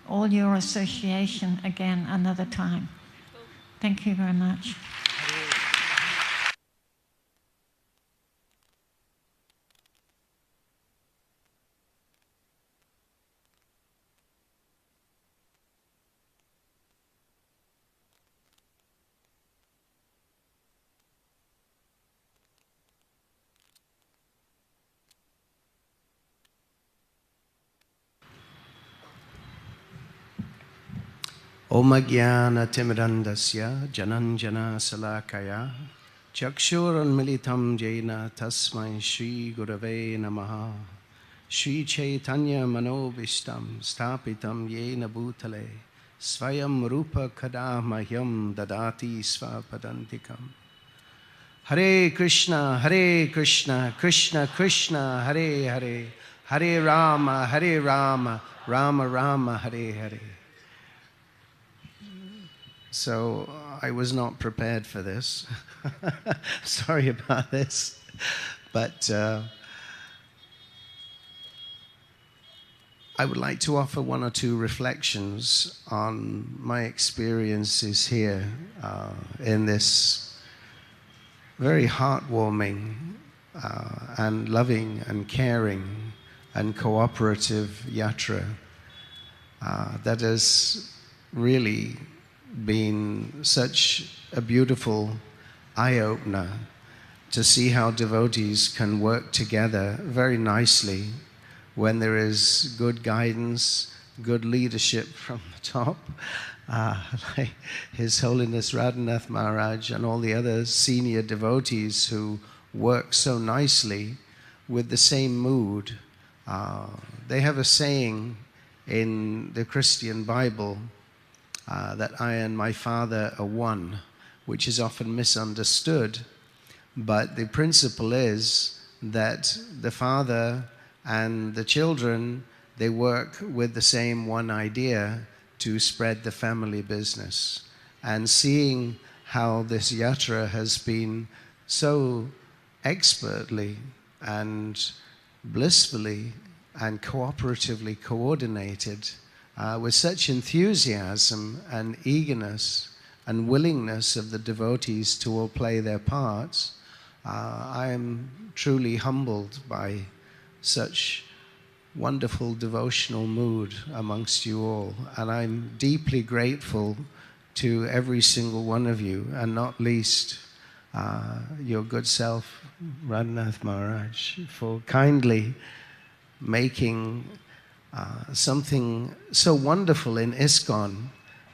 all your association again another time. Thank you very much. Om Jnana Timirandasya Jananjana Salakaya Chakshuranmilitam Jena Tasmai Shri Gurave Namaha Shri Chaitanya Manobishtam Stapitam Yena Bhutale Svayam Rupa Kadamahyam Dadati Svapadantikam Hare Krishna, Krishna Krishna, Hare Hare Hare Rama, Rama Rama, Hare Hare. So I was not prepared for this. Sorry about this. But I would like to offer one or two reflections on my experiences here in this very heartwarming and loving and caring and cooperative yatra that has really been such a beautiful eye-opener to see how devotees can work together very nicely when there is good guidance, good leadership from the top, like His Holiness Radhanath Maharaj and all the other senior devotees who work so nicely with the same mood. They have a saying in the Christian Bible that I and my Father are one, which is often misunderstood. But the principle is that the Father and the children, they work with the same one idea to spread the family business. And seeing how this yatra has been so expertly and blissfully and cooperatively coordinated with such enthusiasm and eagerness and willingness of the devotees to all play their parts, I am truly humbled by such wonderful devotional mood amongst you all. And I'm deeply grateful to every single one of you, and not least your good self, Radhanath Maharaj, for kindly making something so wonderful in ISKCON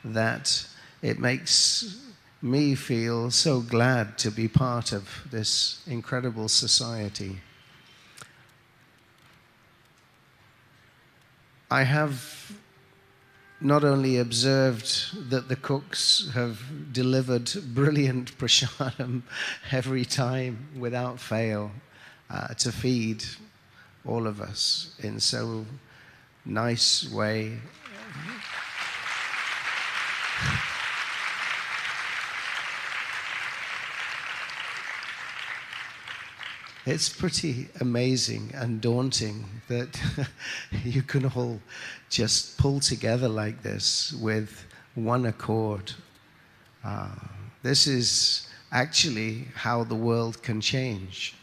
that it makes me feel so glad to be part of this incredible society. I have not only observed that the cooks have delivered brilliant prasadam every time without fail to feed all of us in so nice way. It's pretty amazing and daunting that you can all just pull together like this with one accord. This is actually how the world can change.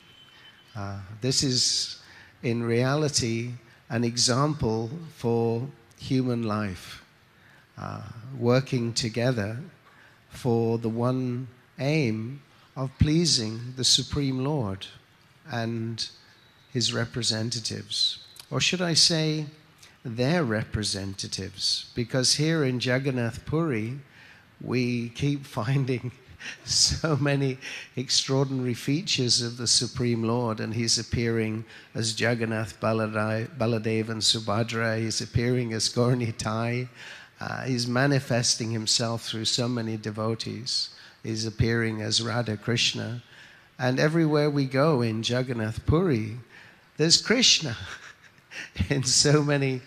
This is, in reality, an example for human life, working together for the one aim of pleasing the Supreme Lord and His representatives. Or should I say, their representatives? Because here in Jagannath Puri, we keep finding so many extraordinary features of the Supreme Lord, and He's appearing as Jagannath, Baladev and Subhadra. He's appearing as Gauranitai. He's manifesting Himself through so many devotees. He's appearing as Radha Krishna. And everywhere we go in Jagannath Puri, there's Krishna in so many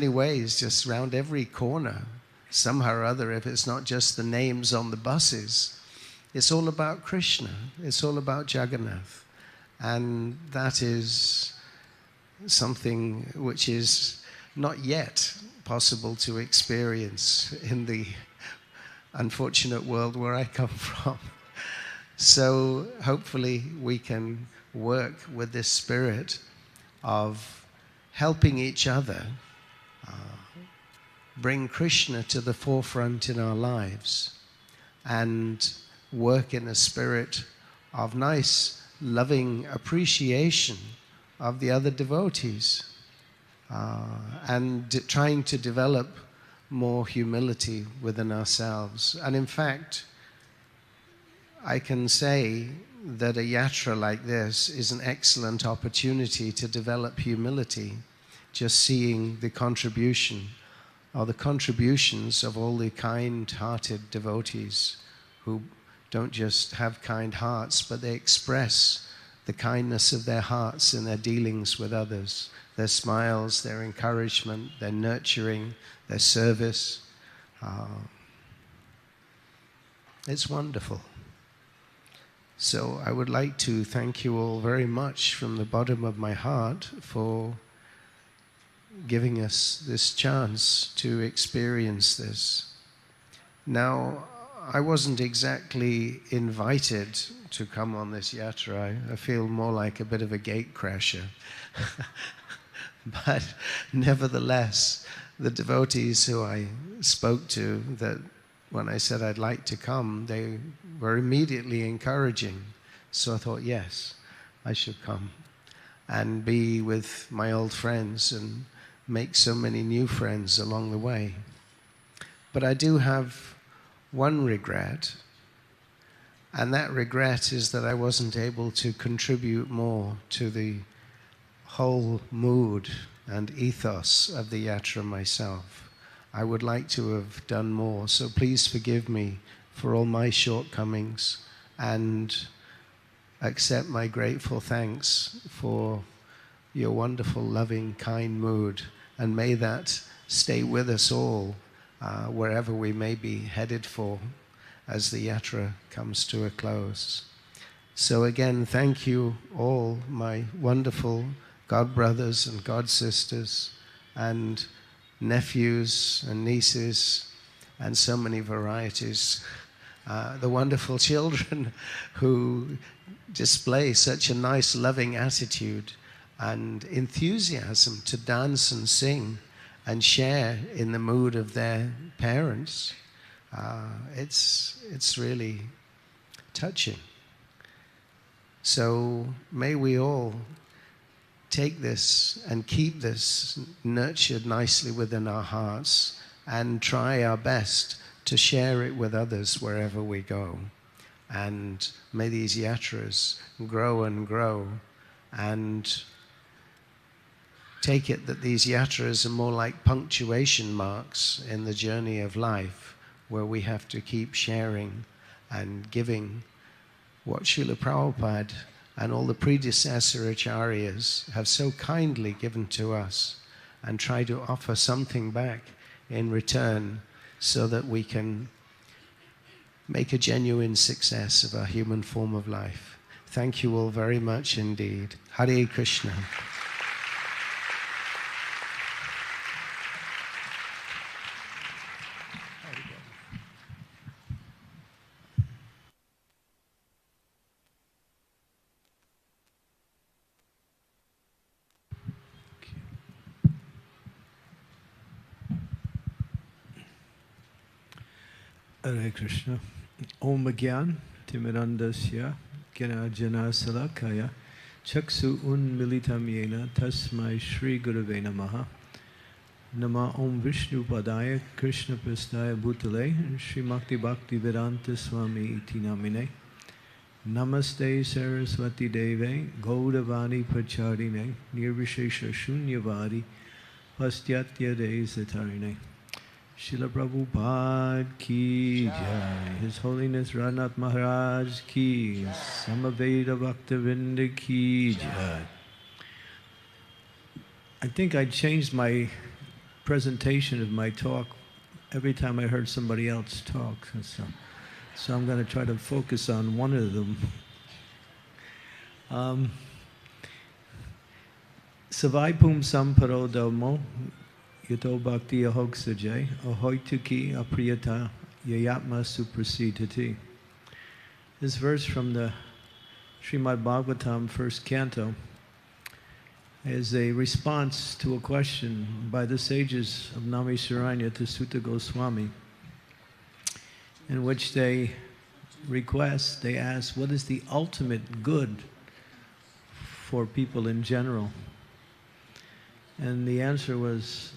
ways, just around every corner. Somehow or other, if it's not just the names on the buses, it's all about Krishna. It's all about Jagannath. And that is something which is not yet possible to experience in the unfortunate world where I come from. So hopefully we can work with this spirit of helping each other bring Krishna to the forefront in our lives and work in a spirit of nice, loving appreciation of the other devotees and trying to develop more humility within ourselves. And in fact, I can say that a yatra like this is an excellent opportunity to develop humility, just seeing the contribution or the contributions of all the kind-hearted devotees who don't just have kind hearts, but they express the kindness of their hearts in their dealings with others, their smiles, their encouragement, their nurturing, their service. It's wonderful. So I would like to thank you all very much from the bottom of my heart for giving us this chance to experience this. Now, I wasn't exactly invited to come on this yatra. I feel more like a bit of a gatecrasher. But nevertheless, the devotees who I spoke to, that when I said I'd like to come, they were immediately encouraging. So I thought, yes, I should come and be with my old friends and make so many new friends along the way. But I do have one regret, and that regret is that I wasn't able to contribute more to the whole mood and ethos of the yatra myself. I would like to have done more, so please forgive me for all my shortcomings and accept my grateful thanks for your wonderful, loving, kind mood, and may that stay with us all wherever we may be headed for as the yatra comes to a close. So again, thank you all, my wonderful God brothers and God sisters and nephews and nieces and so many varieties. The wonderful children who display such a nice, loving attitude and enthusiasm to dance and sing and share in the mood of their parents. It's really touching. So may we all take this and keep this nurtured nicely within our hearts and try our best to share it with others wherever we go. And may these yatras grow and grow, and take it that these yatras are more like punctuation marks in the journey of life, where we have to keep sharing and giving what Srila Prabhupada and all the predecessor acharyas have so kindly given to us, and try to offer something back in return so that we can make a genuine success of our human form of life. Thank you all very much indeed. Hare Krishna. Hare Krishna. Om Gyan Timirandasya Gyanajana Salakaya Chaksu Unmilitam Yena Tasmai Shri Gurave Namaha. Nama Om Vishnu Padaya Krishna Prastaya Bhutale Srimakti Bhakti Vedanta Swami Iti Namine. Namaste Saraswati Deve Gaudavani Pacharine Nirvishesha Shunyavadi Pastyatya De Satarine. Srila Prabhupada ki jai, His Holiness Radhanath Maharaj ki, Samaveda Bhaktivinoda ki jai. I think I changed my presentation of my talk every time I heard somebody else talk. So I'm going to try to focus on one of them. Savaipum Samparo Dhammo yato bhakti ahoksaje ahoituki apriyata yayatma suprasidhati. This verse from the Srimad Bhagavatam, first canto, is a response to a question by the sages of Naimisharanya to Sutta Goswami, in which they ask, what is the ultimate good for people in general? And the answer was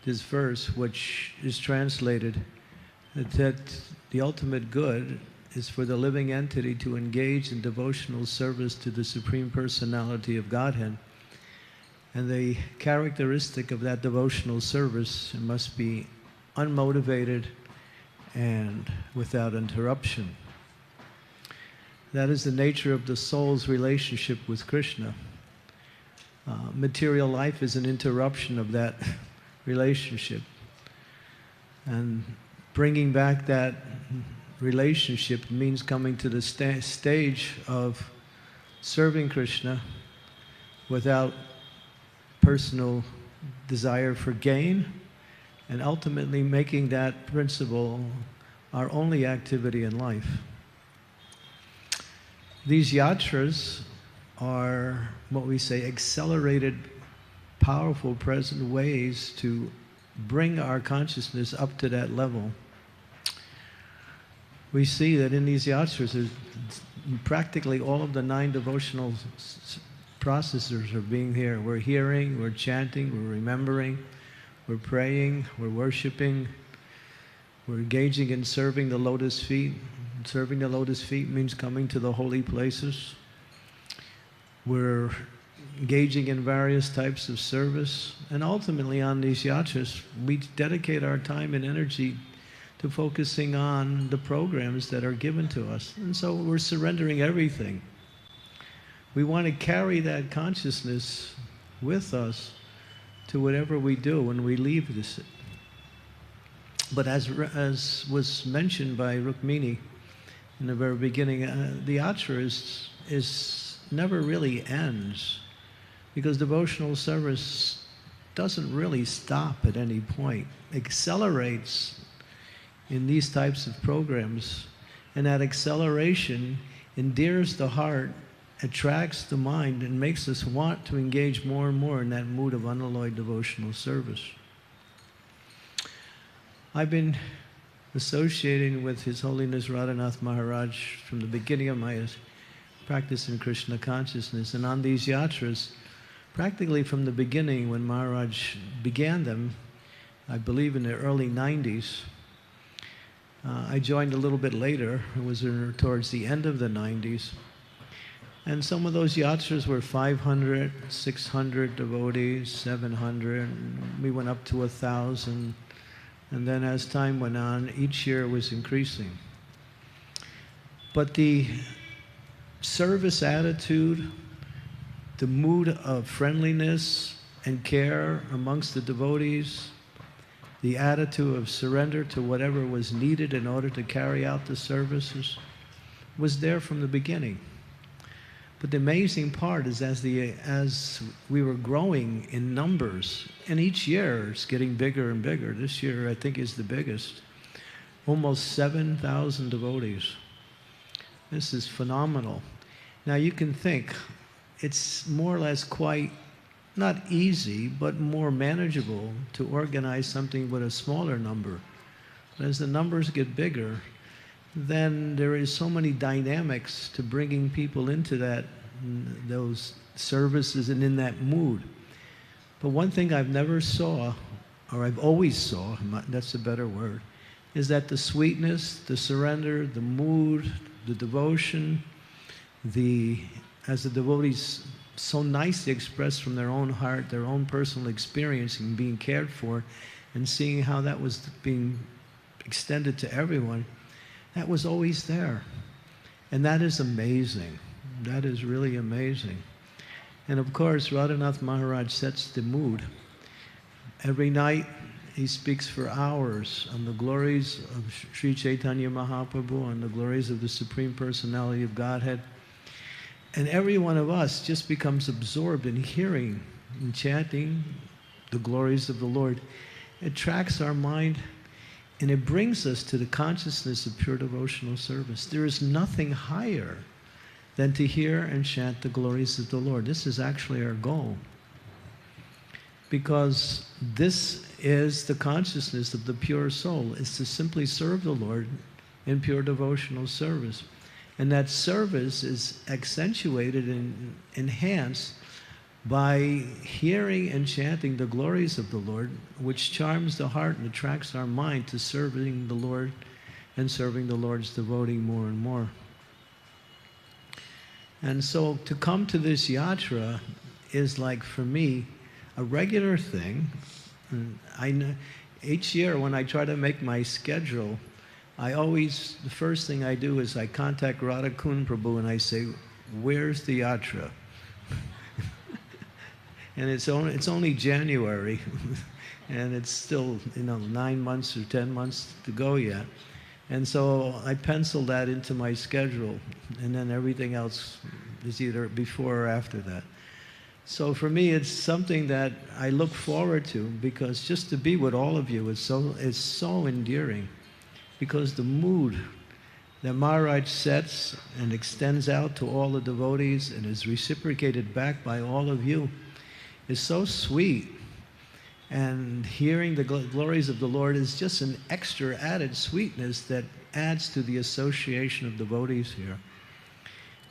this verse, which is translated that the ultimate good is for the living entity to engage in devotional service to the Supreme Personality of Godhead. And the characteristic of that devotional service must be unmotivated and without interruption. That is the nature of the soul's relationship with Krishna. Material life is an interruption of that relationship. And bringing back that relationship means coming to the stage of serving Krishna without personal desire for gain, and ultimately making that principle our only activity in life. These yatras are what we say accelerated, powerful, present ways to bring our consciousness up to that level. We see that in these yatras, practically all of the 9 devotional processes are being here. We're hearing, we're chanting, we're remembering, we're praying, we're worshiping, we're engaging in serving the lotus feet. Serving the lotus feet means coming to the holy places. We're engaging in various types of service. And ultimately on these yatras, we dedicate our time and energy to focusing on the programs that are given to us. And so we're surrendering everything. We want to carry that consciousness with us to whatever we do when we leave this. But as was mentioned by Rukmini in the very beginning, the yatra is never really ends, because devotional service doesn't really stop at any point. It accelerates in these types of programs, and that acceleration endears the heart, attracts the mind, and makes us want to engage more and more in that mood of unalloyed devotional service. I've been associating with His Holiness Radhanath Maharaj from the beginning of my practice in Krishna consciousness, and on these yatras, practically from the beginning when Maharaj began them, I believe in the early 90s, I joined a little bit later. It was towards the end of the 90s. And some of those yatras were 500, 600 devotees, 700. We went up to 1,000. And then as time went on, each year was increasing. But the service attitude, the mood of friendliness and care amongst the devotees, the attitude of surrender to whatever was needed in order to carry out the services was there from the beginning. But the amazing part is as we were growing in numbers, and each year it's getting bigger and bigger. This year I think is the biggest. Almost 7,000 devotees. This is phenomenal. Now you can think, it's more or less quite not easy, but more manageable to organize something with a smaller number. But as the numbers get bigger, then there is so many dynamics to bringing people into those services and in that mood. But one thing I've never saw, or I've always saw, that's a better word, is that the sweetness, the surrender, the mood, the devotion, as the devotees so nicely expressed from their own heart, their own personal experience in being cared for, and seeing how that was being extended to everyone, that was always there. And that is amazing. That is really amazing. And of course, Radhanath Maharaj sets the mood. Every night, he speaks for hours on the glories of Sri Chaitanya Mahaprabhu, on the glories of the Supreme Personality of Godhead. And every one of us just becomes absorbed in hearing and chanting the glories of the Lord, it attracts our mind and it brings us to the consciousness of pure devotional service. There is nothing higher than to hear and chant the glories of the Lord. This is actually our goal, because this is the consciousness of the pure soul. It's to simply serve the Lord in pure devotional service. And that service is accentuated and enhanced by hearing and chanting the glories of the Lord, which charms the heart and attracts our mind to serving the Lord and serving the Lord's devotee more and more. And so to come to this yatra is, like, for me, a regular thing. And I know each year when I try to make my schedule, the first thing I do is I contact Radha Prabhu and I say, where's the yatra? And it's only January, and it's still 9 months or 10 months to go yet. And so I pencil that into my schedule, and then everything else is either before or after that. So for me, it's something that I look forward to, because just to be with all of you is so endearing, because the mood that Maharaj sets and extends out to all the devotees and is reciprocated back by all of you is so sweet. And hearing the glories of the Lord is just an extra added sweetness that adds to the association of devotees here.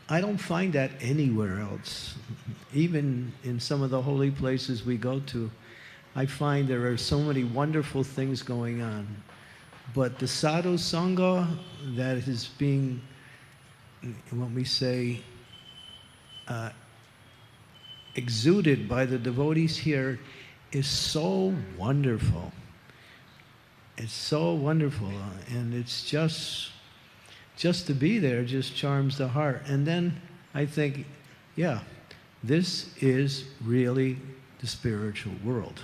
I don't find that anywhere else. Even in some of the holy places we go to, I find there are so many wonderful things going on. But the sadhu sangha that is being, when we say, exuded by the devotees here is so wonderful. It's so wonderful, and it's just to be there just charms the heart. And then I think, yeah, this is really the spiritual world.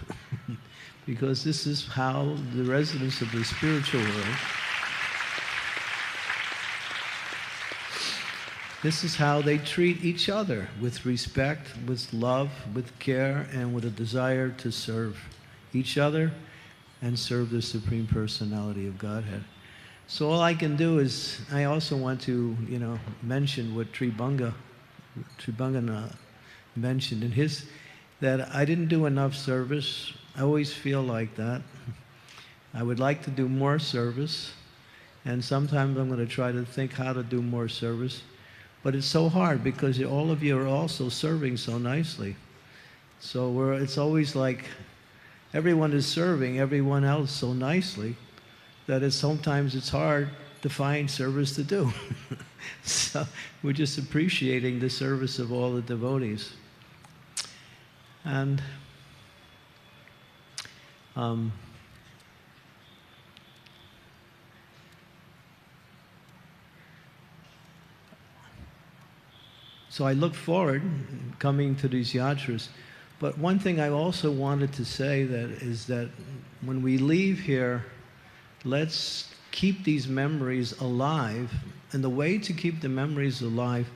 Because this is how the residents of the spiritual world, this is how they treat each other, with respect, with love, with care, and with a desire to serve each other and serve the Supreme Personality of Godhead. So all I can do is, I also want to, mention what Tribhanga mentioned in his, that I didn't do enough service. I always feel like that. I would like to do more service, and sometimes I'm going to try to think how to do more service. But it's so hard because all of you are also serving so nicely. So it's always like everyone is serving everyone else so nicely that sometimes it's hard to find service to do. So we're just appreciating the service of all the devotees. And so I look forward coming to these yatras. But one thing I also wanted to say is that when we leave here, let's keep these memories alive. And the way to keep the memories alive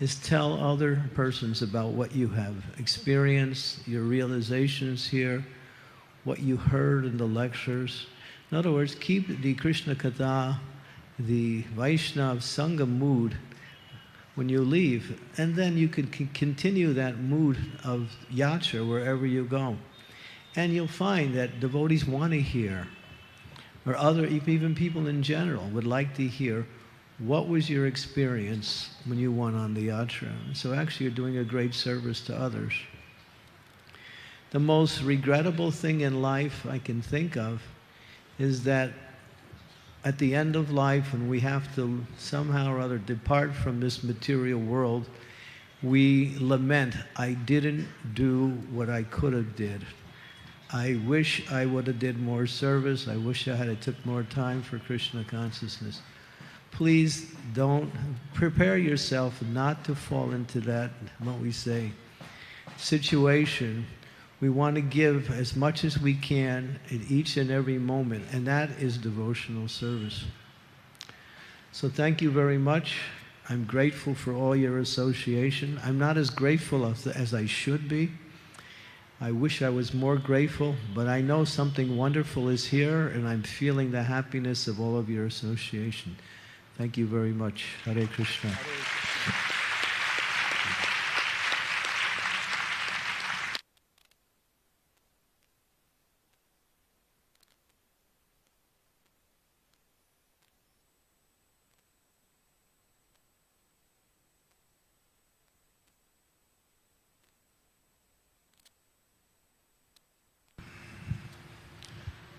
is tell other persons about what you have experienced, your realizations here, what you heard in the lectures. In other words, keep the Krishna Katha, the Vaishnava Sangha mood when you leave, and then you can continue that mood of yatra wherever you go. And you'll find that devotees want to hear, or even people in general would like to hear, what was your experience when you went on the yatra? So actually you're doing a great service to others. The most regrettable thing in life I can think of is that at the end of life, when we have to somehow or other depart from this material world, we lament, I didn't do what I could have did. I wish I would have did more service. I wish I had took more time for Krishna consciousness. Please don't prepare yourself not to fall into that, what we say, situation. We want to give as much as we can at each and every moment, and that is devotional service. So thank you very much. I'm grateful for all your association. I'm not as grateful as I should be. I wish I was more grateful, but I know something wonderful is here, and I'm feeling the happiness of all of your association. Thank you very much. Hare Krishna.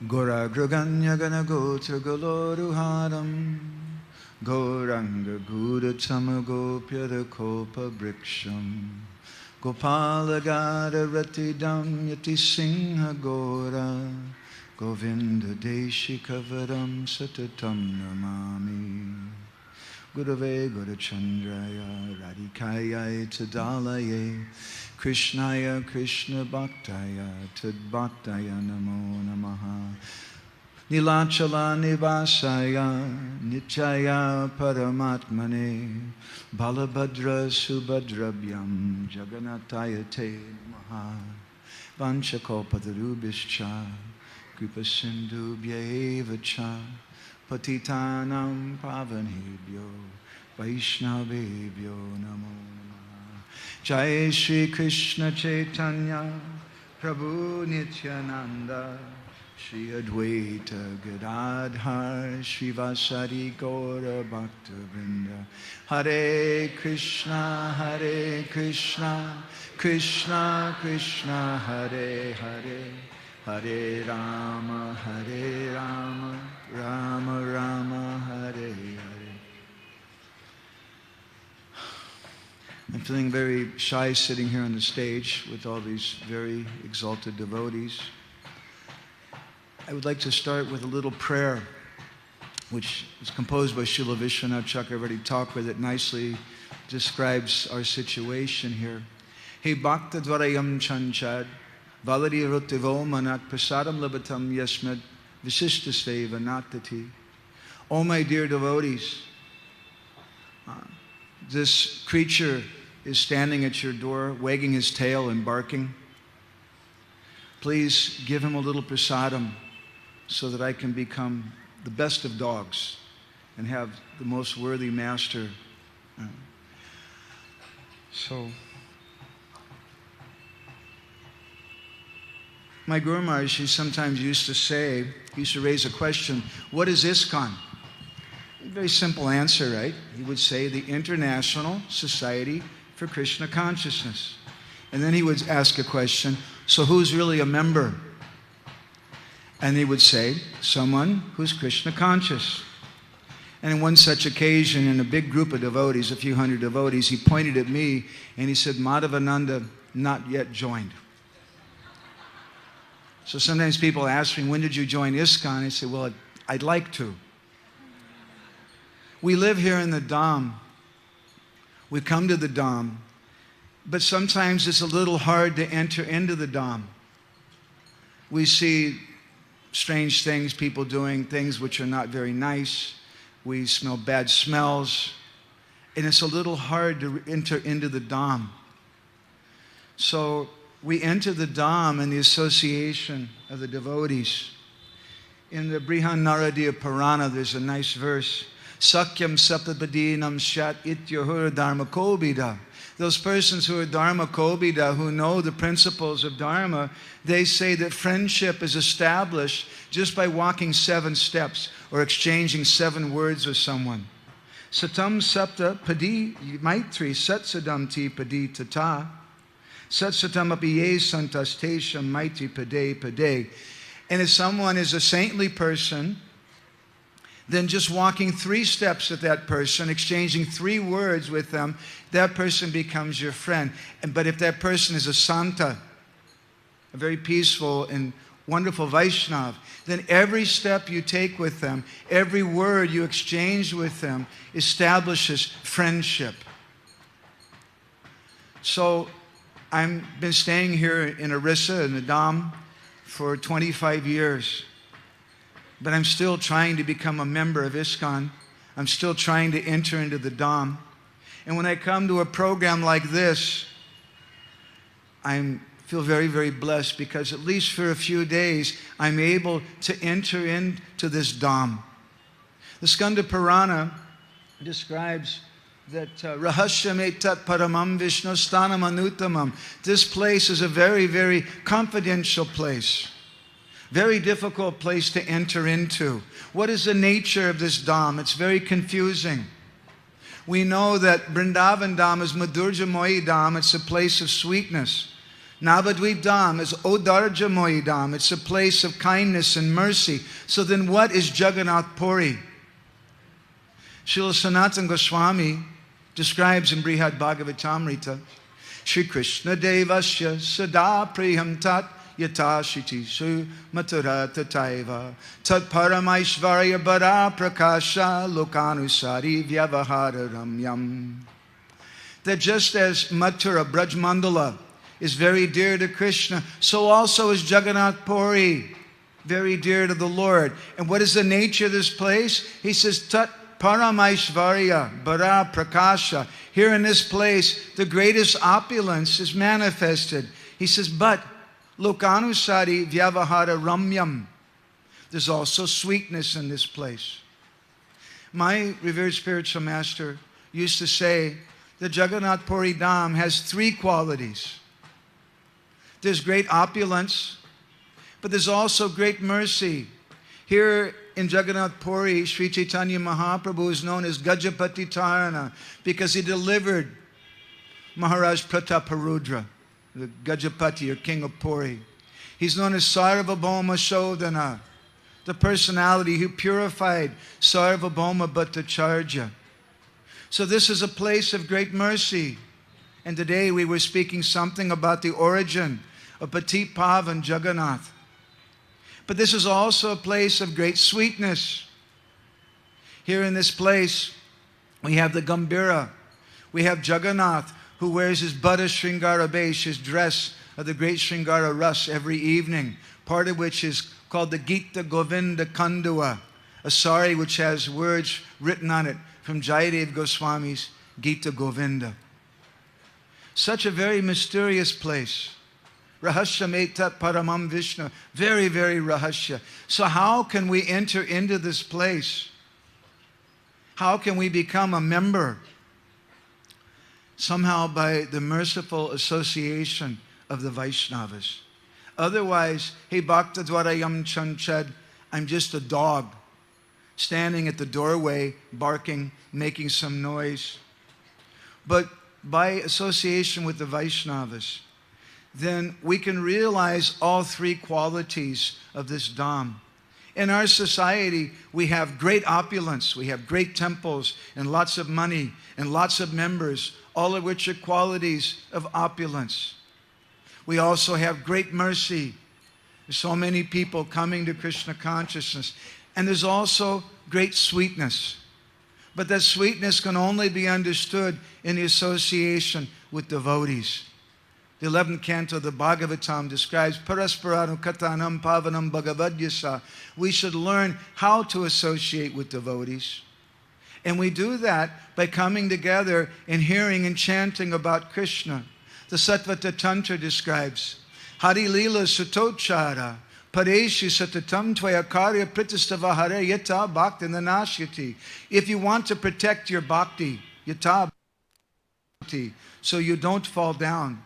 Gora Graganya Gana Gotra Galoruharam Goranga Gura Tamagopyada Kopa Briksham Gopala Gada Ratidam Yati Singha Gora Govinda Deshi Kavaram Satatam Namami Gurave Gurachandraya Radhikaya Tadalaye Krishnaya Krishna Bhaktaya Tad Bhaktaya Namo Namaha Nilachala Nivasaya Nityaya Paramatmane Balabhadra Subhadrabhyam Jagannataya Te Namaha Vanchakopadarubhischa Kripa Sindhu Bhyevacha Patitanam Pavanebhyo Vaishnavebhyo Namo Jai Shri Krishna Chaitanya Prabhu Nityananda Shri Advaita Gadadhar Shri Vasari Gaura Bhakta Vrinda Hare Krishna Krishna Krishna Hare Hare Hare Rama Rama Rama Hare Hare. I'm feeling very shy sitting here on the stage with all these very exalted devotees. I would like to start with a little prayer which was composed by Srila Vishwanath Chakravarti. I've already talked with it, nicely describes our situation here. Hey Bhakta Dvarayam Chanchad Valadi Rutivo Manak Prasadam Labatam Yasmad Visishta Seva Natati. Oh my dear devotees, this creature is standing at your door, wagging his tail and barking. Please give him a little prasadam so that I can become the best of dogs and have the most worthy master. So, my Guru Maharaj, he sometimes used to say, he used to raise a question, what is ISKCON? Very simple answer, right? He would say the International Society for Krishna Consciousness. And then he would ask a question, so who's really a member? And he would say, someone who's Krishna conscious. And in one such occasion, in a big group of devotees, a few hundred devotees, he pointed at me and he said, Madhavananda, not yet joined. So sometimes people ask me, when did you join ISKCON? I say, well, I'd like to. We live here in the Dham. We come to the Dham. But sometimes it's a little hard to enter into the Dham. We see strange things, people doing things which are not very nice. We smell bad smells. And it's a little hard to enter into the Dham. So we enter the Dham in the association of the devotees. In the Brihan Naradiya Purana, there's a nice verse. Sakyam sapapadinam shat ityahur dharma kobida. Those persons who are dharma kobida, who know the principles of dharma, they say that friendship is established just by walking 7 steps or exchanging 7 words with someone. Satam sapta padi maitri satsadamti padi tata. Satsatam api ye santastesham maitri pade pade. And if someone is a saintly person, then just walking 3 steps with that person, exchanging 3 words with them, that person becomes your friend. But if that person is a Santa, a very peaceful and wonderful Vaishnava, then every step you take with them, every word you exchange with them, establishes friendship. So I've been staying here in Orissa, in the Dham, for 25 years. But I'm still trying to become a member of ISKCON. I'm still trying to enter into the Dham. And when I come to a program like this, I'm feel very, very blessed because at least for a few days, I'm able to enter into this Dham. The Skanda Purana describes that Rahasya Metat Paramam Vishnu Stanam Anutamam. This place is a very, very confidential place. Very difficult place to enter into. What is the nature of this Dham? It's very confusing. We know that Vrindavan Dham is Madhurja Moyi Dham. It's a place of sweetness. Navadvip Dham is Odarja Moyi Dham. It's a place of kindness and mercy. So then what is Jagannath Puri? Srila Sanatana Goswami describes in Brihad Bhagavatamrita, Shri Krishna Devasya Sada Priyam Tat Yata Shiti Su Mathura Tataiva Tat Paramaishvarya Bara Prakasha Lokanusari Vyavahara Ramyam. That just as Mathura, Braj Mandala, is very dear to Krishna, so also is Jagannath Puri, very dear to the Lord. And what is the nature of this place? He says, Tat Paramaishvarya Bara Prakasha. Here in this place, the greatest opulence is manifested. He says, but Lokanusari Vyavahara Ramyam. There's also sweetness in this place. My revered spiritual master used to say that Jagannath Puri Dham has three qualities. There's great opulence, but there's also great mercy. Here in Jagannath Puri, Sri Chaitanya Mahaprabhu is known as Gajapati Tarana because he delivered Maharaj Prataparudra, the Gajapati or king of Puri. He's known as Sarvabhauma Shodhana, the personality who purified Sarvabhauma Bhattacharya. So this is a place of great mercy. And today we were speaking something about the origin of Patit Pavan Jagannath. But this is also a place of great sweetness. Here in this place, we have the Gambhira. We have Jagannath, who wears his Bada Shringara Besh, his dress of the great Shringara Ras every evening, part of which is called the Gita Govinda Kandua, a sari which has words written on it from Jayadev Goswami's Gita Govinda. Such a very mysterious place. Rahasya Metat Paramam Vishnu. Very, very Rahasya. So how can we enter into this place? How can we become a member? Somehow by the merciful association of the Vaishnavas. Otherwise, hey Bhakta Dwarayam Chanchad, I'm just a dog standing at the doorway, barking, making some noise. But by association with the Vaishnavas, then we can realize all three qualities of this Dham. In our society, we have great opulence, we have great temples and lots of money and lots of members, all of which are qualities of opulence. We also have great mercy. There's so many people coming to Krishna consciousness. And there's also great sweetness. But that sweetness can only be understood in the association with devotees. The 11th canto of the Bhagavatam describes Parasparanu Katanam Pavanam Bhagavadyasa. We should learn how to associate with devotees. And we do that by coming together and hearing and chanting about Krishna. The Sattvata Tantra describes Hari Lila Sutochara Pareshi Satatam Tvayakarya Pritistavahare Yata Bhakti Nanashyati. If you want to protect your bhakti, Yata Bhakti, so you don't fall down,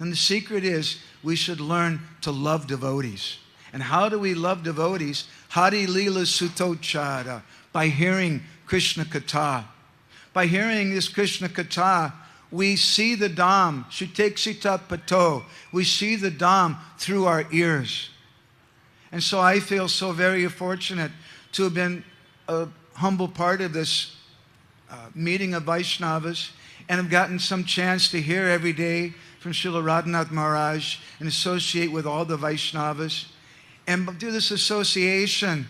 and the secret is we should learn to love devotees. And how do we love devotees? Hari Lila Sutochara, by hearing Krishna Katha. By hearing this Krishna Katha, we see the Dham, Shiteksita Pato. We see the Dham through our ears. And so I feel so very fortunate to have been a humble part of this meeting of Vaishnavas and have gotten some chance to hear every day from Srila Radhanath Maharaj and associate with all the Vaishnavas. And through this association,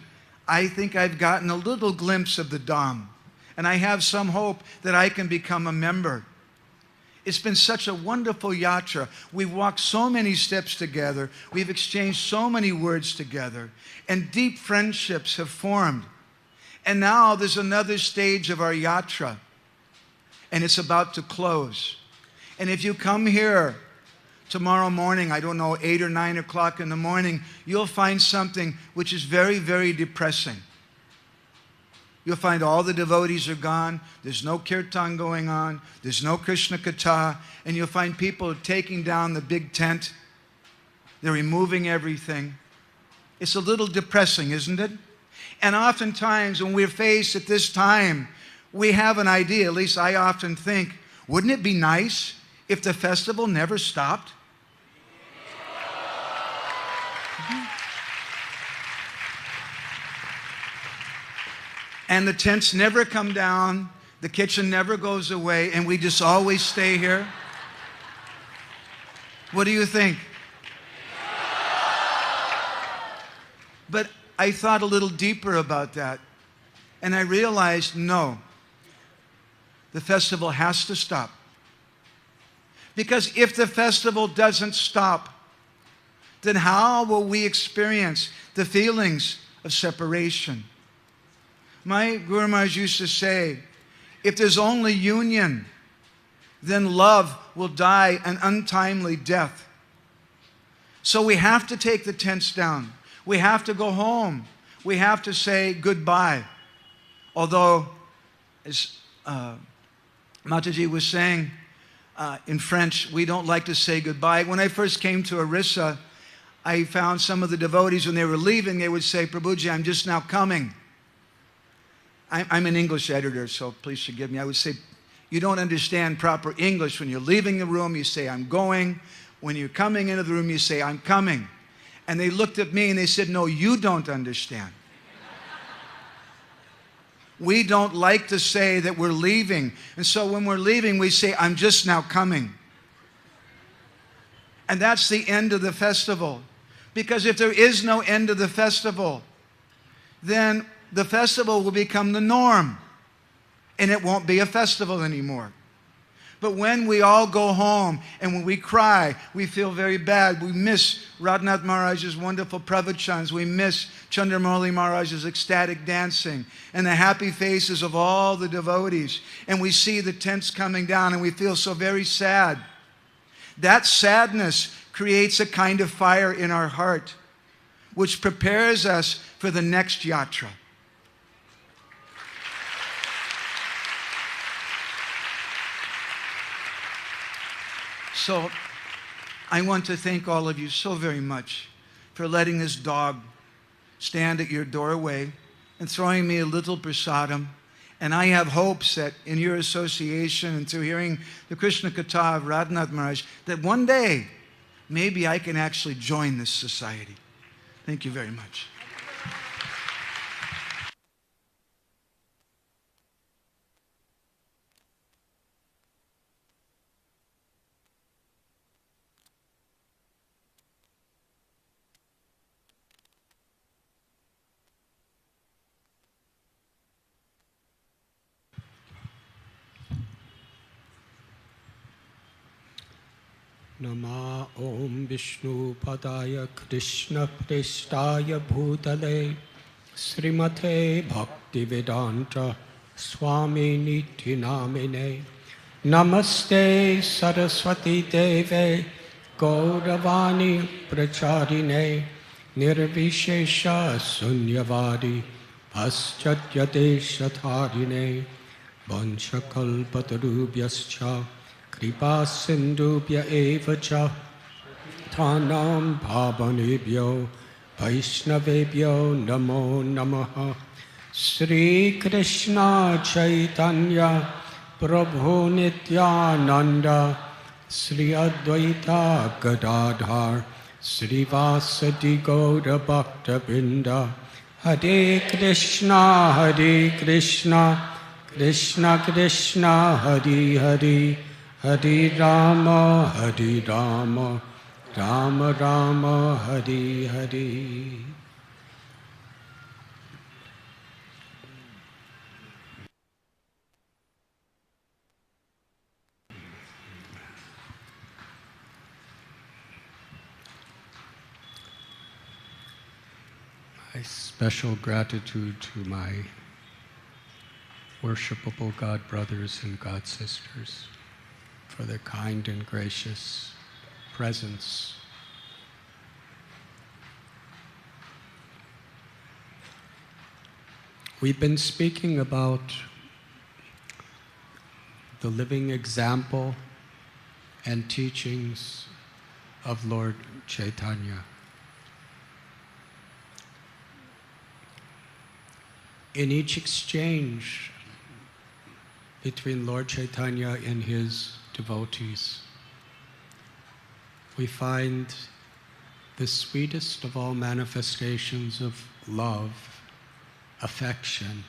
I think I've gotten a little glimpse of the Dham. And I have some hope that I can become a member. It's been such a wonderful yatra. We've walked so many steps together. We've exchanged so many words together. And deep friendships have formed. And now there's another stage of our yatra. And it's about to close. And if you come here tomorrow morning, I don't know, 8 or 9 o'clock in the morning, you'll find something which is very, very depressing. You'll find all the devotees are gone, there's no kirtan going on, there's no Krishna Katha, and you'll find people taking down the big tent. They're removing everything. It's a little depressing, isn't it? And oftentimes when we're faced at this time, we have an idea, at least I often think, wouldn't it be nice if the festival never stopped? And the tents never come down, the kitchen never goes away, and we just always stay here? What do you think? But I thought a little deeper about that, and I realized, no, the festival has to stop. Because if the festival doesn't stop, then how will we experience the feelings of separation? My Guru Maharaj used to say, if there's only union, then love will die an untimely death. So we have to take the tents down. We have to go home. We have to say goodbye. Although, as Mataji was saying in French, we don't like to say goodbye. When I first came to Orissa, I found some of the devotees, when they were leaving, they would say, Prabhuji, I'm just now coming. I'm an English editor, so please forgive me. I would say, you don't understand proper English. When you're leaving the room, you say, I'm going. When you're coming into the room, you say, I'm coming. And they looked at me and they said, no, you don't understand. We don't like to say that we're leaving. And so when we're leaving, we say, I'm just now coming. And that's the end of the festival. Because if there is no end of the festival, then the festival will become the norm. And it won't be a festival anymore. But when we all go home and when we cry, we feel very bad. We miss Radhanath Maharaj's wonderful pravachans. We miss Chandramauli Maharaj's ecstatic dancing and the happy faces of all the devotees. And we see the tents coming down and we feel so very sad. That sadness creates a kind of fire in our heart, which prepares us for the next yatra. So I want to thank all of you so very much for letting this dog stand at your doorway and throwing me a little prasadam. And I have hopes that in your association and through hearing the Krishna Katha of Radhanath Maharaj, that one day maybe I can actually join this society. Thank you very much. Nama Om Vishnu Padaya Krishna Prestaya Bhutale Srimate Bhaktivedanta Swami Niti Namine Namaste Saraswati Deve Gauravani Pracharine Nirvishesha Sunyavadi Paschatya Deshatharine Vanchakalpatarubhyascha Kripa Sindhubhya eva cha Thanam Bhavanebhyo Vaishnavebhyo Namo Namaha Sri Krishna Chaitanya Prabhu Nityananda Sri Advaita Gadadhar Sri Vasadi Gaura Bhakta Binda Hare Krishna Krishna Krishna Hare Hare Hare Rama, Rama Rama, Hare Hare. My special gratitude to my worshipable God brothers and God sisters for their kind and gracious presence. We've been speaking about the living example and teachings of Lord Chaitanya. In each exchange between Lord Chaitanya and his devotees, we find the sweetest of all manifestations of love, affection,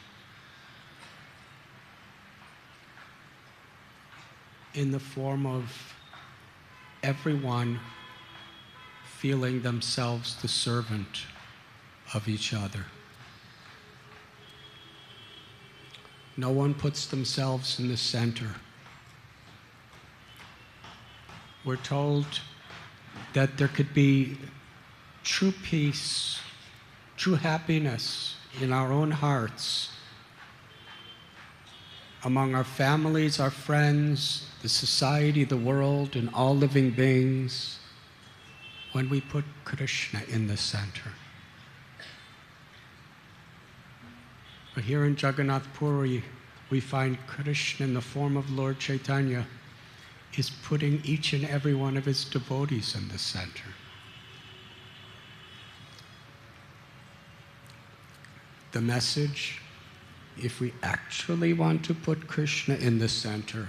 in the form of everyone feeling themselves the servant of each other. No one puts themselves in the center. We're told that there could be true peace, true happiness in our own hearts, among our families, our friends, the society, the world, and all living beings, when we put Krishna in the center. But here in Jagannath Puri, we find Krishna in the form of Lord Chaitanya is putting each and every one of his devotees in the center. The message, if we actually want to put Krishna in the center,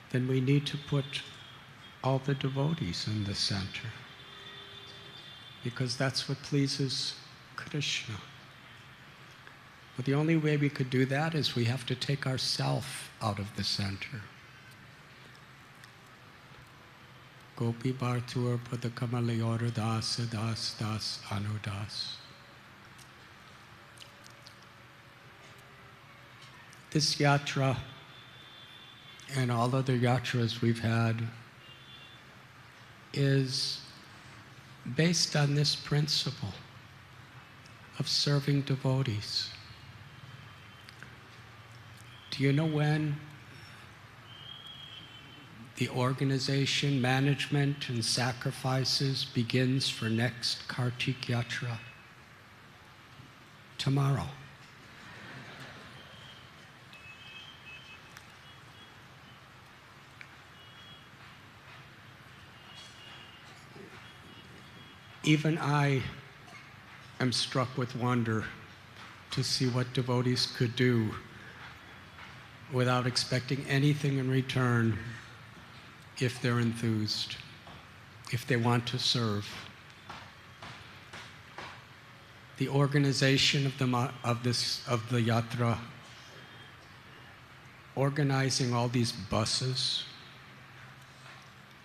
then we need to put all the devotees in the center, because that's what pleases Krishna. But the only way we could do that is we have to take ourself out of the center. Gopi Bhartur Padakamalayora Das Das Das Anudas. This yatra and all other yatras we've had is based on this principle of serving devotees. Do you know when the organization, management, and sacrifices begins for next Kartik Yatra? Tomorrow. Even I am struck with wonder to see what devotees could do without expecting anything in return if they're enthused, if they want to serve. The organization of the yatra, organizing all these buses,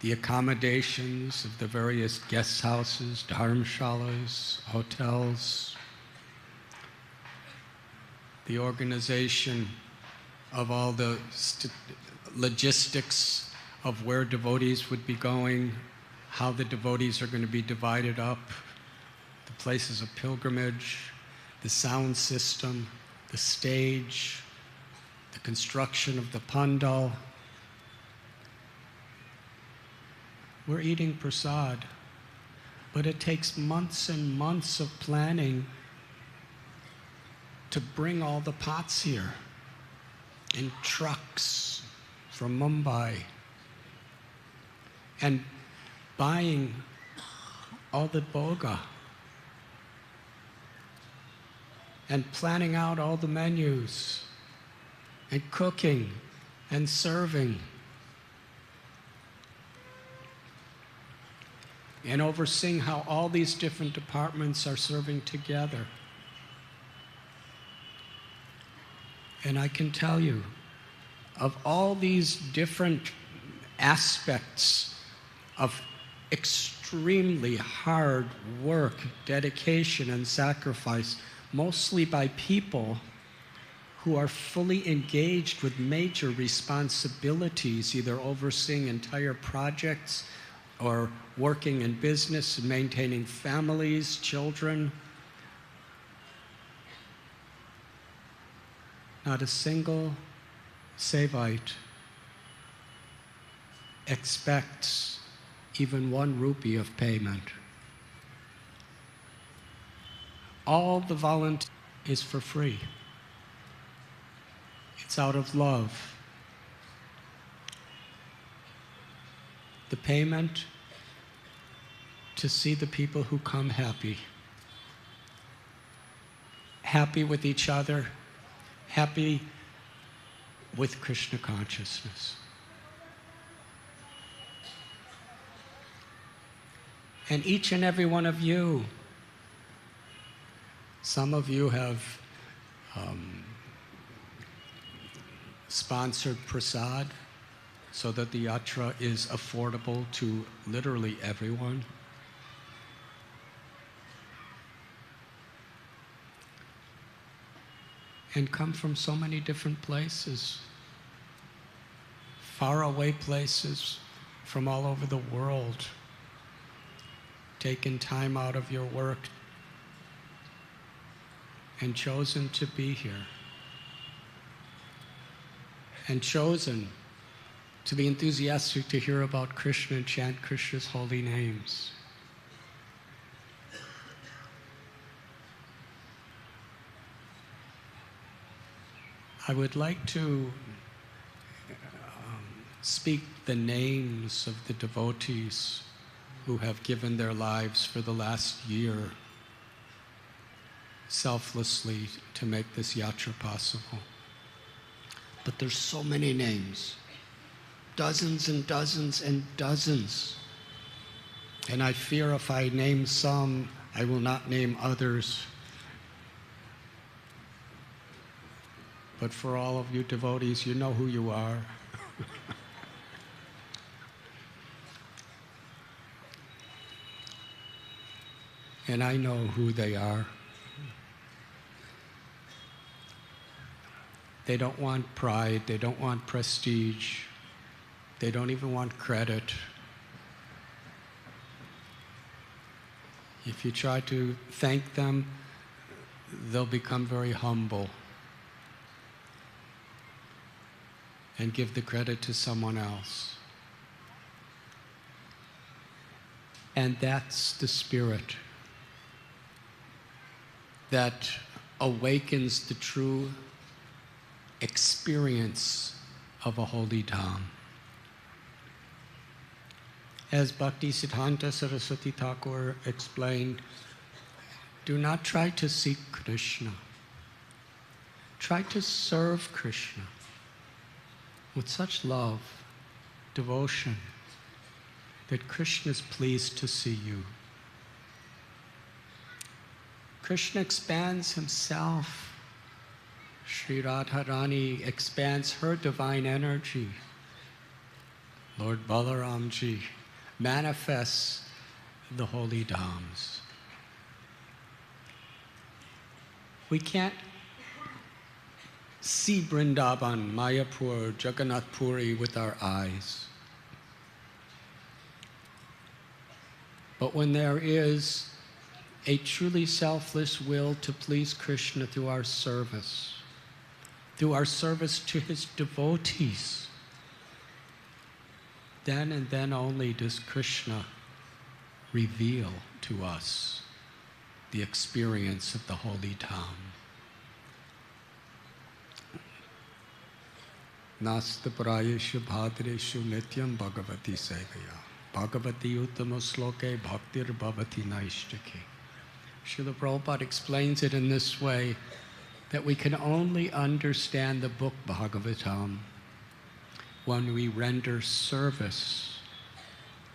the accommodations of the various guest houses, dharamshalas, hotels, the organization of all the logistics of where devotees would be going, how the devotees are going to be divided up, the places of pilgrimage, the sound system, the stage, the construction of the pandal. We're eating prasad, but it takes months and months of planning to bring all the pots here in trucks from Mumbai, and buying all the bhoga, and planning out all the menus, and cooking and serving, and overseeing how all these different departments are serving together. And I can tell you, of all these different aspects of extremely hard work, dedication, and sacrifice, mostly by people who are fully engaged with major responsibilities, either overseeing entire projects or working in business and maintaining families, children. Not a single Sevite expects even 1 rupee of payment. All the volunteer is for free. It's out of love. The payment to see the people who come happy. Happy with each other, happy with Krishna consciousness. And each and every one of you, some of you have sponsored prasad so that the yatra is affordable to literally everyone. And come from so many different places, faraway places from all over the world, taken time out of your work and chosen to be here, and chosen to be enthusiastic to hear about Krishna and chant Krishna's holy names. I would like to speak the names of the devotees who have given their lives for the last year selflessly to make this yatra possible. But there's so many names, dozens and dozens and dozens. And I fear if I name some, I will not name others. But for all of you devotees, you know who you are. And I know who they are. They don't want pride, they don't want prestige, they don't even want credit. If you try to thank them, they'll become very humble and give the credit to someone else. And that's the spirit that awakens the true experience of a holy dham. As Bhakti Siddhanta Saraswati Thakur explained, do not try to seek Krishna. Try to serve Krishna with such love, devotion, that Krishna is pleased to see you. Krishna expands himself. Sri Radharani expands her divine energy. Lord Balaramji manifests the holy dhams. We can't see Vrindavan, Mayapur, Jagannath Puri with our eyes. But when there is a truly selfless will to please Krishna through our service to his devotees, then and then only does Krishna reveal to us the experience of the holy dham. Nasta prayeshu bhadreshu nityam bhagavati sevaya. Bhagavati uttama sloke bhaktir bhavati naishtaki. Srila Prabhupada explains it in this way, that we can only understand the book Bhagavatam when we render service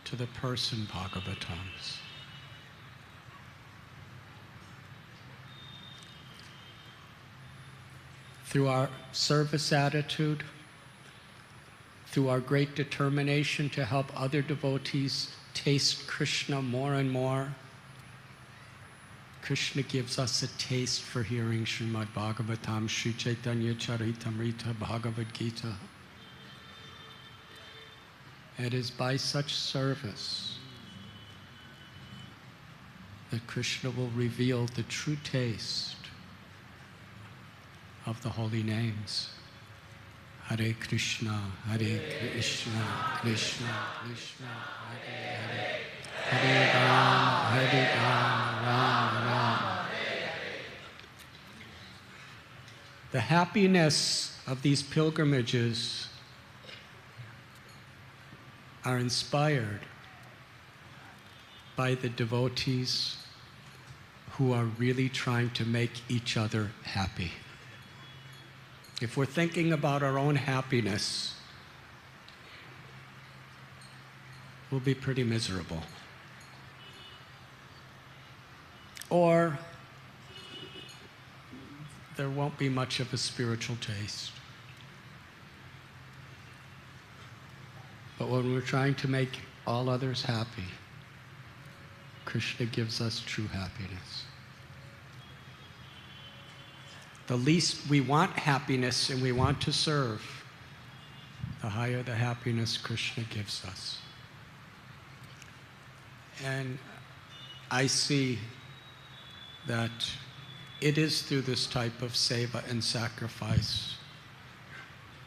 to the person Bhagavatams. Through our service attitude, through our great determination to help other devotees taste Krishna more and more, Krishna gives us a taste for hearing Srimad Bhagavatam, Sri Chaitanya Charitamrita, Bhagavad Gita. It is by such service that Krishna will reveal the true taste of the holy names. Hare Krishna, Krishna, Krishna, Hare Hare, Hare Rama, Rama Rama. The happiness of these pilgrimages are inspired by the devotees who are really trying to make each other happy. If we're thinking about our own happiness, we'll be pretty miserable. Or there won't be much of a spiritual taste. But when we're trying to make all others happy, Krishna gives us true happiness. The least we want happiness and we want to serve, the higher the happiness Krishna gives us. And I see that it is through this type of seva and sacrifice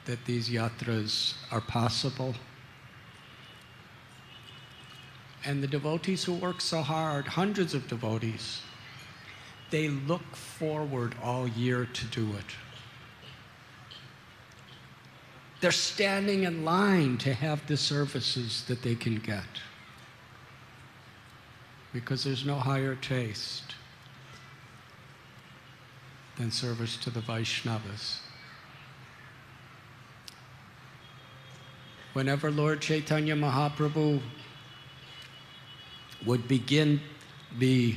that these yatras are possible. And the devotees who work so hard, hundreds of devotees, they look forward all year to do it. They're standing in line to have the services that they can get, because there's no higher taste than service to the Vaishnavas. Whenever Lord Chaitanya Mahaprabhu would begin the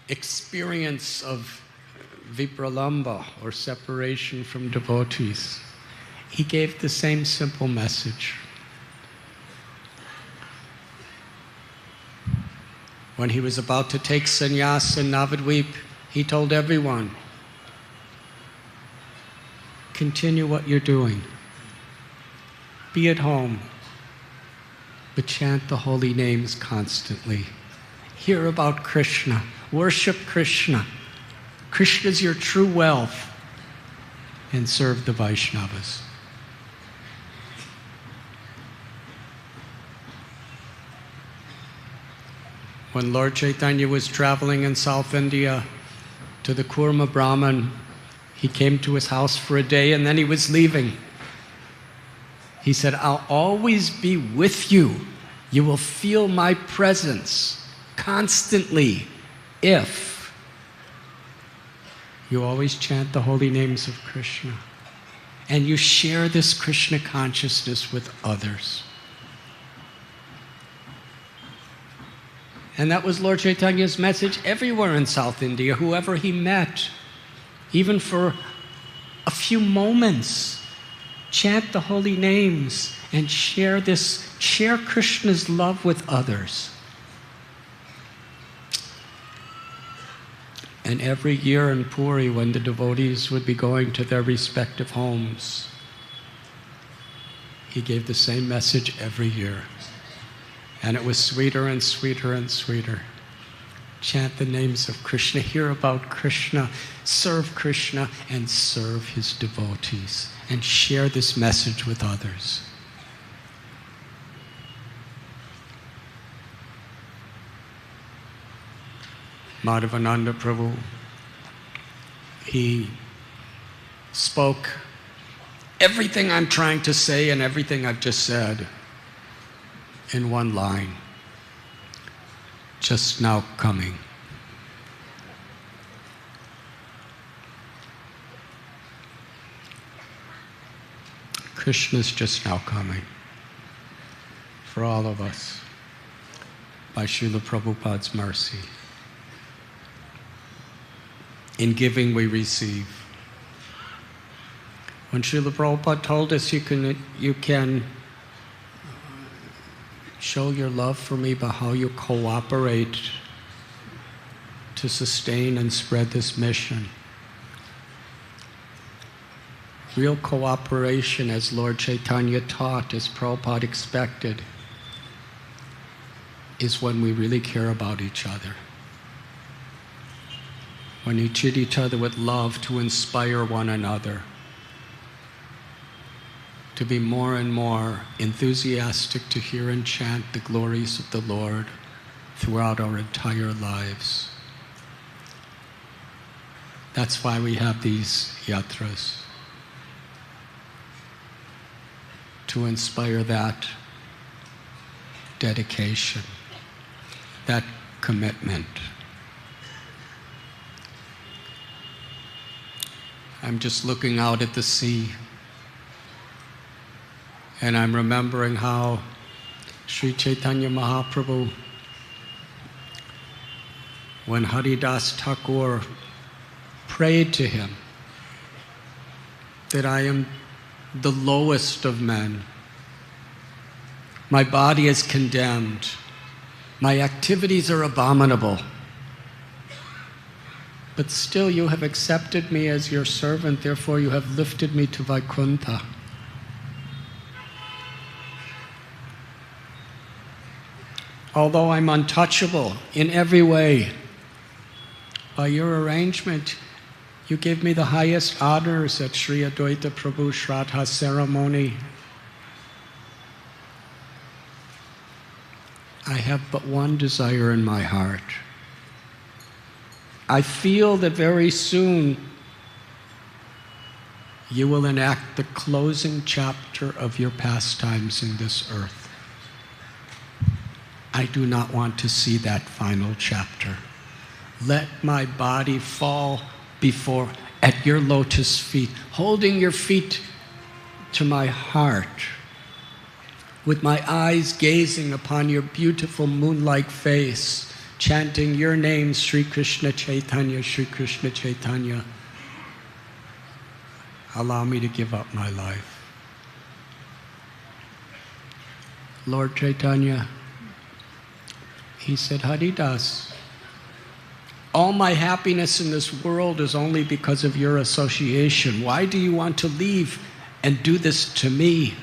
experience of vipralamba, or separation from devotees, he gave the same simple message. When he was about to take sannyas in Navadvip, he told everyone, continue what you're doing. Be at home, but chant the holy names constantly. Hear about Krishna. Worship Krishna. Krishna is your true wealth. And serve the Vaishnavas. When Lord Chaitanya was traveling in South India to the Kurma Brahmin, he came to his house for a day and then he was leaving. He said, I'll always be with you. You will feel my presence constantly if you always chant the holy names of Krishna and you share this Krishna consciousness with others. And that was Lord Chaitanya's message everywhere in South India, whoever he met, even for a few moments, chant the holy names and share Krishna's love with others. And every year in Puri, when the devotees would be going to their respective homes, he gave the same message every year. And it was sweeter and sweeter and sweeter. Chant the names of Krishna, hear about Krishna, serve Krishna, and serve his devotees, and share this message with others. Madhavananda Prabhu, he spoke everything I'm trying to say and everything I've just said in one line. Just now coming. Krishna's just now coming for all of us by Srila Prabhupada's mercy. In giving, we receive. When Srila Prabhupada told us you can show your love for me by how you cooperate to sustain and spread this mission. Real cooperation, as Lord Chaitanya taught, as Prabhupada expected, is when we really care about each other. When you treat each other with love to inspire one another. to be more and more enthusiastic to hear and chant the glories of the Lord throughout our entire lives. That's why we have these yatras, to inspire that dedication, that commitment. I'm just looking out at the sea, and I'm remembering how Sri Chaitanya Mahaprabhu, when Haridas Thakur prayed to him that I am the lowest of men, my body is condemned, my activities are abominable, but still you have accepted me as your servant, therefore you have lifted me to Vaikuntha. Although I'm untouchable in every way, by your arrangement, you gave me the highest honors at Sri Advaita Prabhu Shraddha ceremony. I have but one desire in my heart. I feel that very soon you will enact the closing chapter of your pastimes in this earth. I do not want to see that final chapter. Let my body fall before, at your lotus feet, holding your feet to my heart, with my eyes gazing upon your beautiful moon-like face, chanting your name, Sri Krishna Chaitanya, Sri Krishna Chaitanya. Allow me to give up my life. Lord Chaitanya, he said, Haridas, all my happiness in this world is only because of your association. Why do you want to leave and do this to me?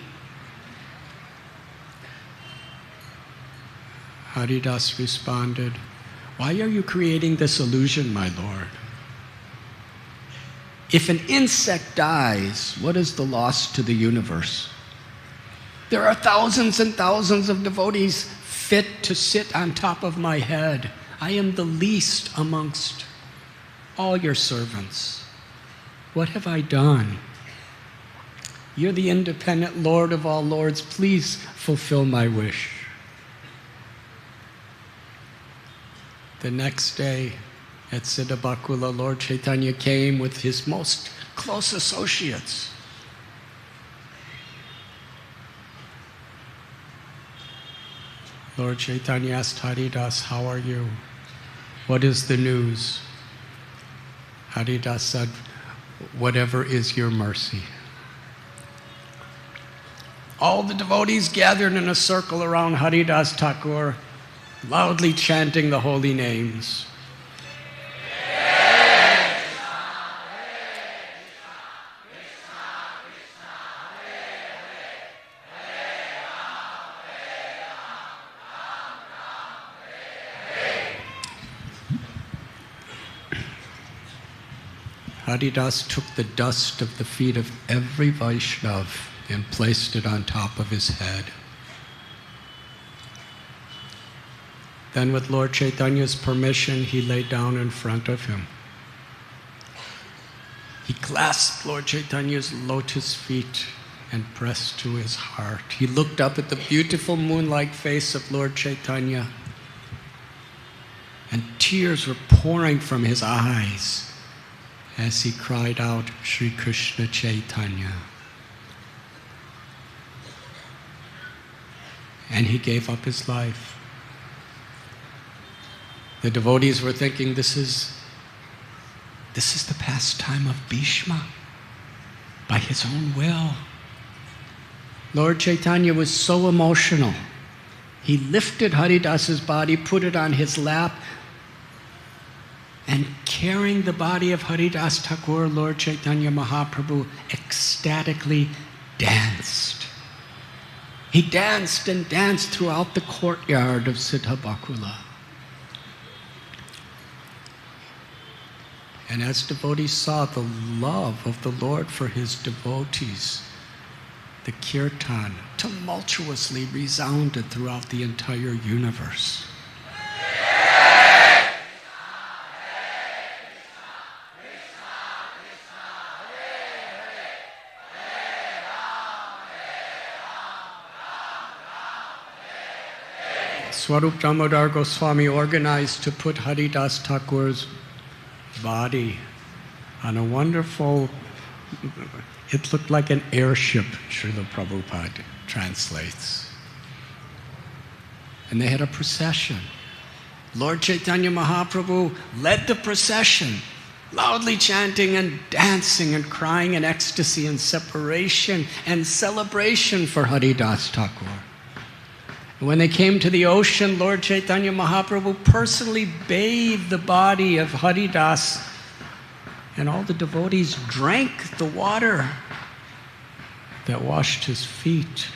Haridas responded, why are you creating this illusion, my Lord? If an insect dies, what is the loss to the universe? There are thousands and thousands of devotees fit to sit on top of my head. I am the least amongst all your servants. What have I done? You're the independent Lord of all lords. Please fulfill my wish. The next day at Siddhabakula, Lord Chaitanya came with his most close associates. Lord Chaitanya asked Haridas, how are you? What is the news? Haridas said, whatever is your mercy. All the devotees gathered in a circle around Haridas Thakur, loudly chanting the holy names. Haridas took the dust of the feet of every Vaishnava and placed it on top of his head. Then with Lord Chaitanya's permission, he lay down in front of him. He clasped Lord Chaitanya's lotus feet and pressed to his heart. He looked up at the beautiful moon-like face of Lord Chaitanya, and tears were pouring from his eyes as he cried out, Sri Krishna Chaitanya. And he gave up his life. The devotees were thinking, this is the pastime of Bhishma, by his own will. Lord Chaitanya was so emotional. He lifted Haridas's body, put it on his lap, and carrying the body of Haridas Thakur, Lord Chaitanya Mahaprabhu ecstatically danced. He danced and danced throughout the courtyard of Siddhabakula. And as devotees saw the love of the Lord for his devotees, the kirtan tumultuously resounded throughout the entire universe. Swarup Damodar Goswami organized to put Haridas Thakur's body on a wonderful, it looked like an airship, Srila Prabhupada translates. And they had a procession. Lord Chaitanya Mahaprabhu led the procession, loudly chanting and dancing and crying in ecstasy and separation and celebration for Haridas Thakur. When they came to the ocean, Lord Chaitanya Mahaprabhu personally bathed the body of Haridas, and all the devotees drank the water that washed his feet.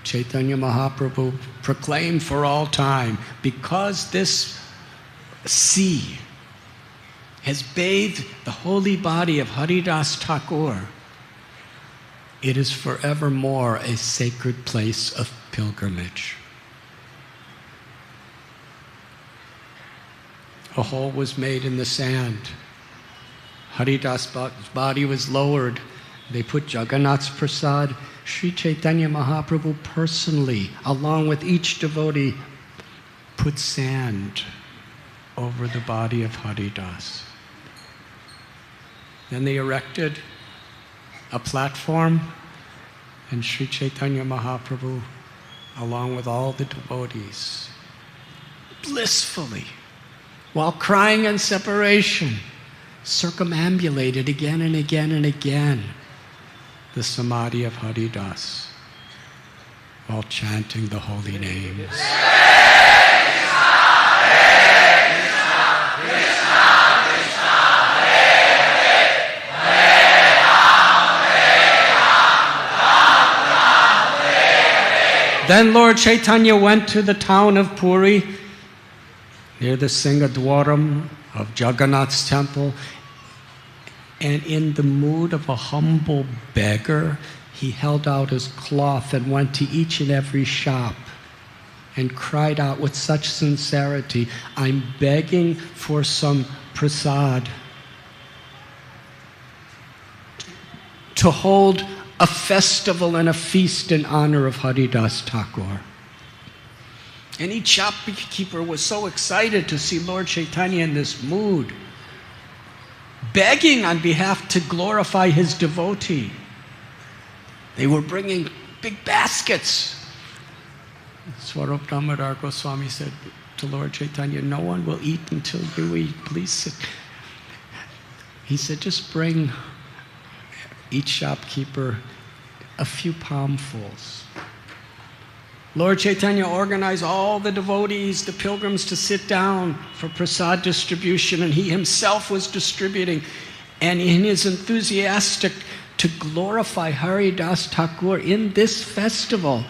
Chaitanya Mahaprabhu proclaimed for all time, because this sea has bathed the holy body of Haridas Thakur, it is forevermore a sacred place of pilgrimage. A hole was made in the sand. Haridas' body was lowered. They put Jagannath's prasad. Sri Chaitanya Mahaprabhu personally, along with each devotee, put sand over the body of Haridas. Then they erected a platform, and Sri Chaitanya Mahaprabhu, along with all the devotees, blissfully, while crying in separation, circumambulated again and again and again the samadhi of Haridas while chanting the holy names. Then Lord Chaitanya went to the town of Puri, near the Singadwaram of Jagannath's temple, and in the mood of a humble beggar, he held out his cloth and went to each and every shop and cried out with such sincerity, "I'm begging for some prasad to hold a festival and a feast in honor of Haridas Thakur." And each shopkeeper was so excited to see Lord Chaitanya in this mood, begging on behalf to glorify his devotee. They were bringing big baskets. Swarup Damodar Goswami said to Lord Chaitanya, "No one will eat until you eat. Please sit." He said, "Just bring each shopkeeper a few palmfuls." Lord Chaitanya organized all the devotees, the pilgrims, to sit down for prasad distribution, and he himself was distributing. And in his enthusiastic to glorify Haridas Thakur in this festival,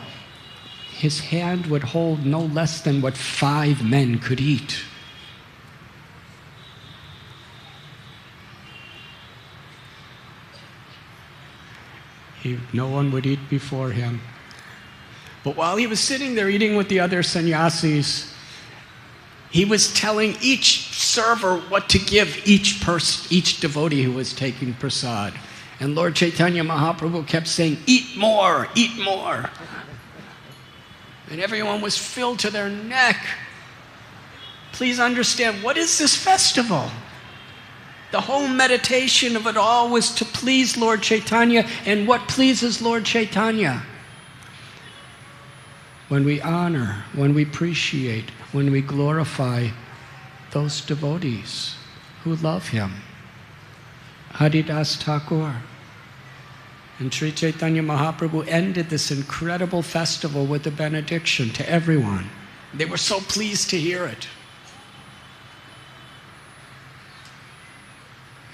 his hand would hold no less than what 5 men could eat. No one would eat before him. But while he was sitting there eating with the other sannyasis, he was telling each server what to give each devotee who was taking prasad. And Lord Chaitanya Mahaprabhu kept saying, "Eat more, eat more." And everyone was filled to their neck. Please understand, what is this festival? The whole meditation of it all was to please Lord Chaitanya. And what pleases Lord Chaitanya? When we honor, when we appreciate, when we glorify those devotees who love him. Haridas Thakur. And Sri Chaitanya Mahaprabhu ended this incredible festival with a benediction to everyone. They were so pleased to hear it.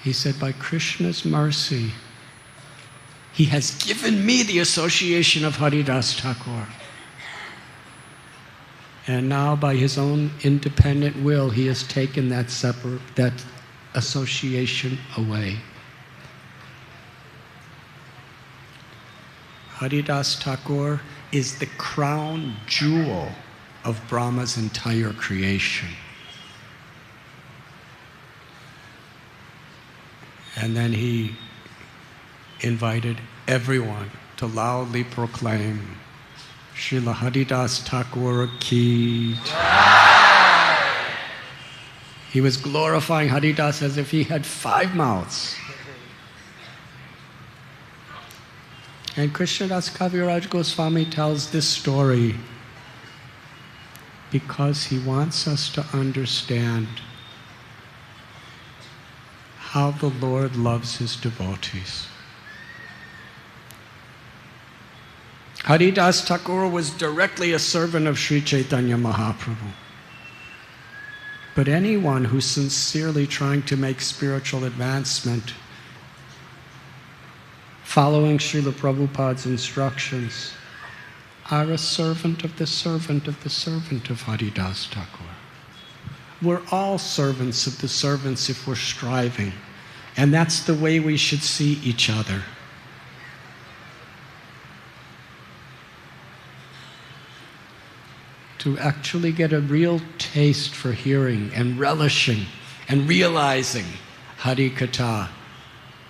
He said, "By Krishna's mercy, he has given me the association of Haridas Thakur. And now by his own independent will, he has taken that association away." Haridas Thakur is the crown jewel of Brahma's entire creation. And then he invited everyone to loudly proclaim, Srila Haridas Thakur ki. He was glorifying Haridas as if he had 5 mouths. And Krishnadas Kaviraj Goswami tells this story because he wants us to understand how the Lord loves his devotees. Haridas Thakur was directly a servant of Sri Chaitanya Mahaprabhu. But anyone who's sincerely trying to make spiritual advancement, following Srila Prabhupada's instructions, are a servant of the servant of the servant of Haridas Thakur. We're all servants of the servants if we're striving. And that's the way we should see each other. To actually get a real taste for hearing and relishing and realizing Hari Katha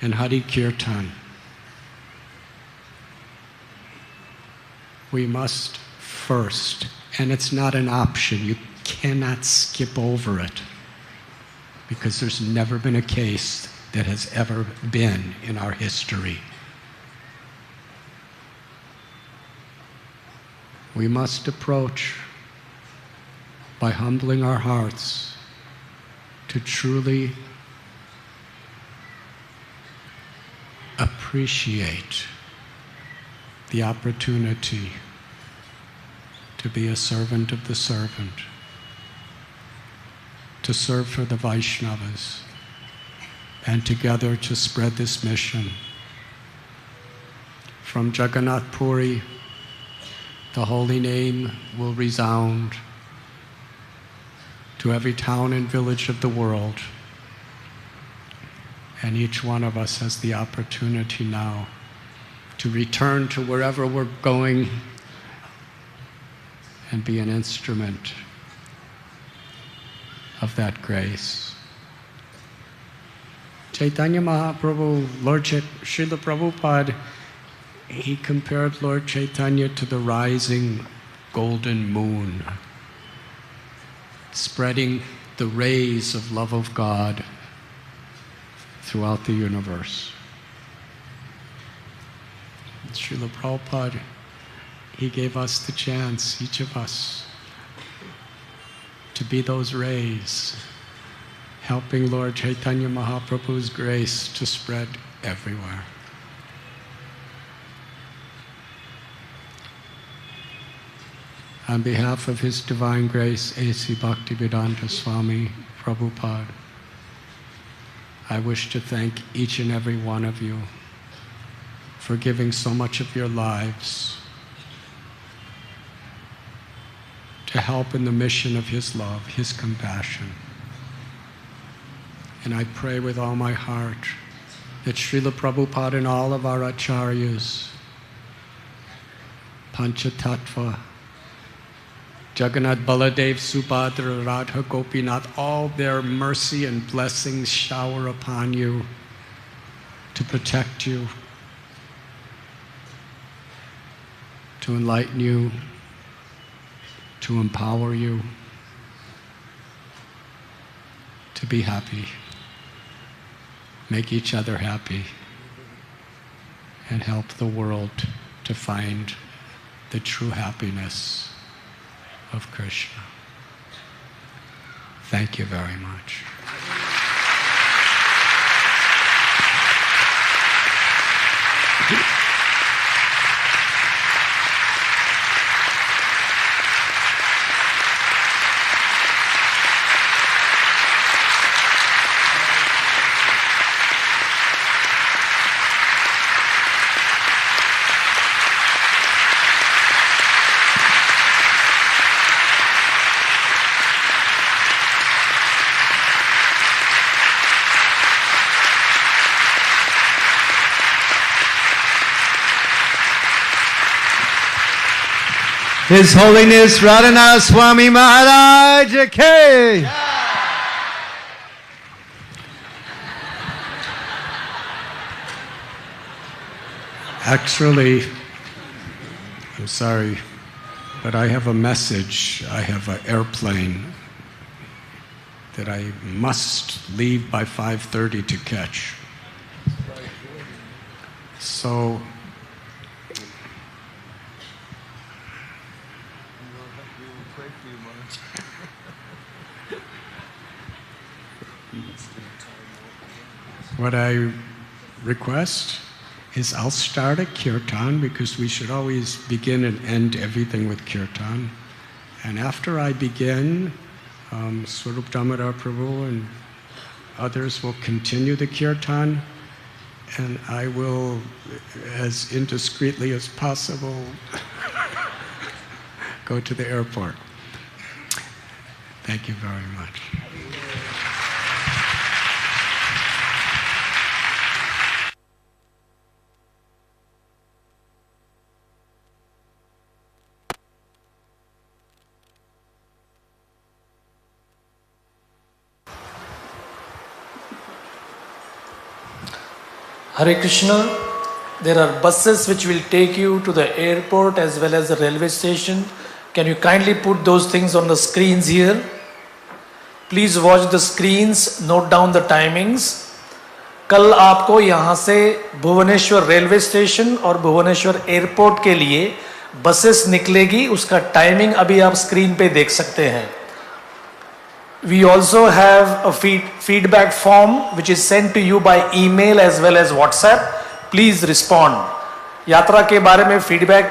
and Hari Kirtan, we must first, and it's not an option, you cannot skip over it, because there's never been a case that has ever been in our history. We must approach by humbling our hearts to truly appreciate the opportunity to be a servant of the servant, to serve for the Vaishnavas, and together to spread this mission. From Jagannath Puri, the holy name will resound to every town and village of the world. And each one of us has the opportunity now to return to wherever we're going and be an instrument of that grace. Chaitanya Mahaprabhu, Srila Prabhupada, he compared Lord Chaitanya to the rising golden moon, spreading the rays of love of God throughout the universe. Srila Prabhupada, he gave us the chance, each of us, to be those rays, helping Lord Chaitanya Mahaprabhu's grace to spread everywhere. On behalf of His Divine Grace, A.C. Bhaktivedanta Swami Prabhupada, I wish to thank each and every one of you for giving so much of your lives to help in the mission of His love, His compassion. And I pray with all my heart that Srila Prabhupada and all of our acharyas, Panchatattva, Jagannath Baladev, Subhadra, Radha, Gopinath, all their mercy and blessings shower upon you to protect you, to enlighten you, to empower you, to be happy, make each other happy, and help the world to find the true happiness of Krishna. Thank you very much. His Holiness Radhanath Swami Maharaj Ki. Actually, I'm sorry, but I have a message. I have an airplane that I must leave by 5:30 to catch. So, what I request is I'll start a kirtan, because we should always begin and end everything with kirtan. And after I begin, Swarup Damodar Prabhu and others will continue the kirtan, and I will, as indiscreetly as possible, go to the airport. Thank you very much. Hare Krishna, there are buses which will take you to the airport as well as the railway station. Can you kindly put those things on the screens here? Please watch the screens, note down the timings. कल आपको यहाँ से Bhubaneswar railway station और Bhubaneswar airport के लिए buses निकलेगी, उसका timing अभी आप स्क्रीन पे देख सकते हैं. We also have a feedback form which is sent to you by email as well as WhatsApp. Please respond. यात्रा के बारे में फीडबैक,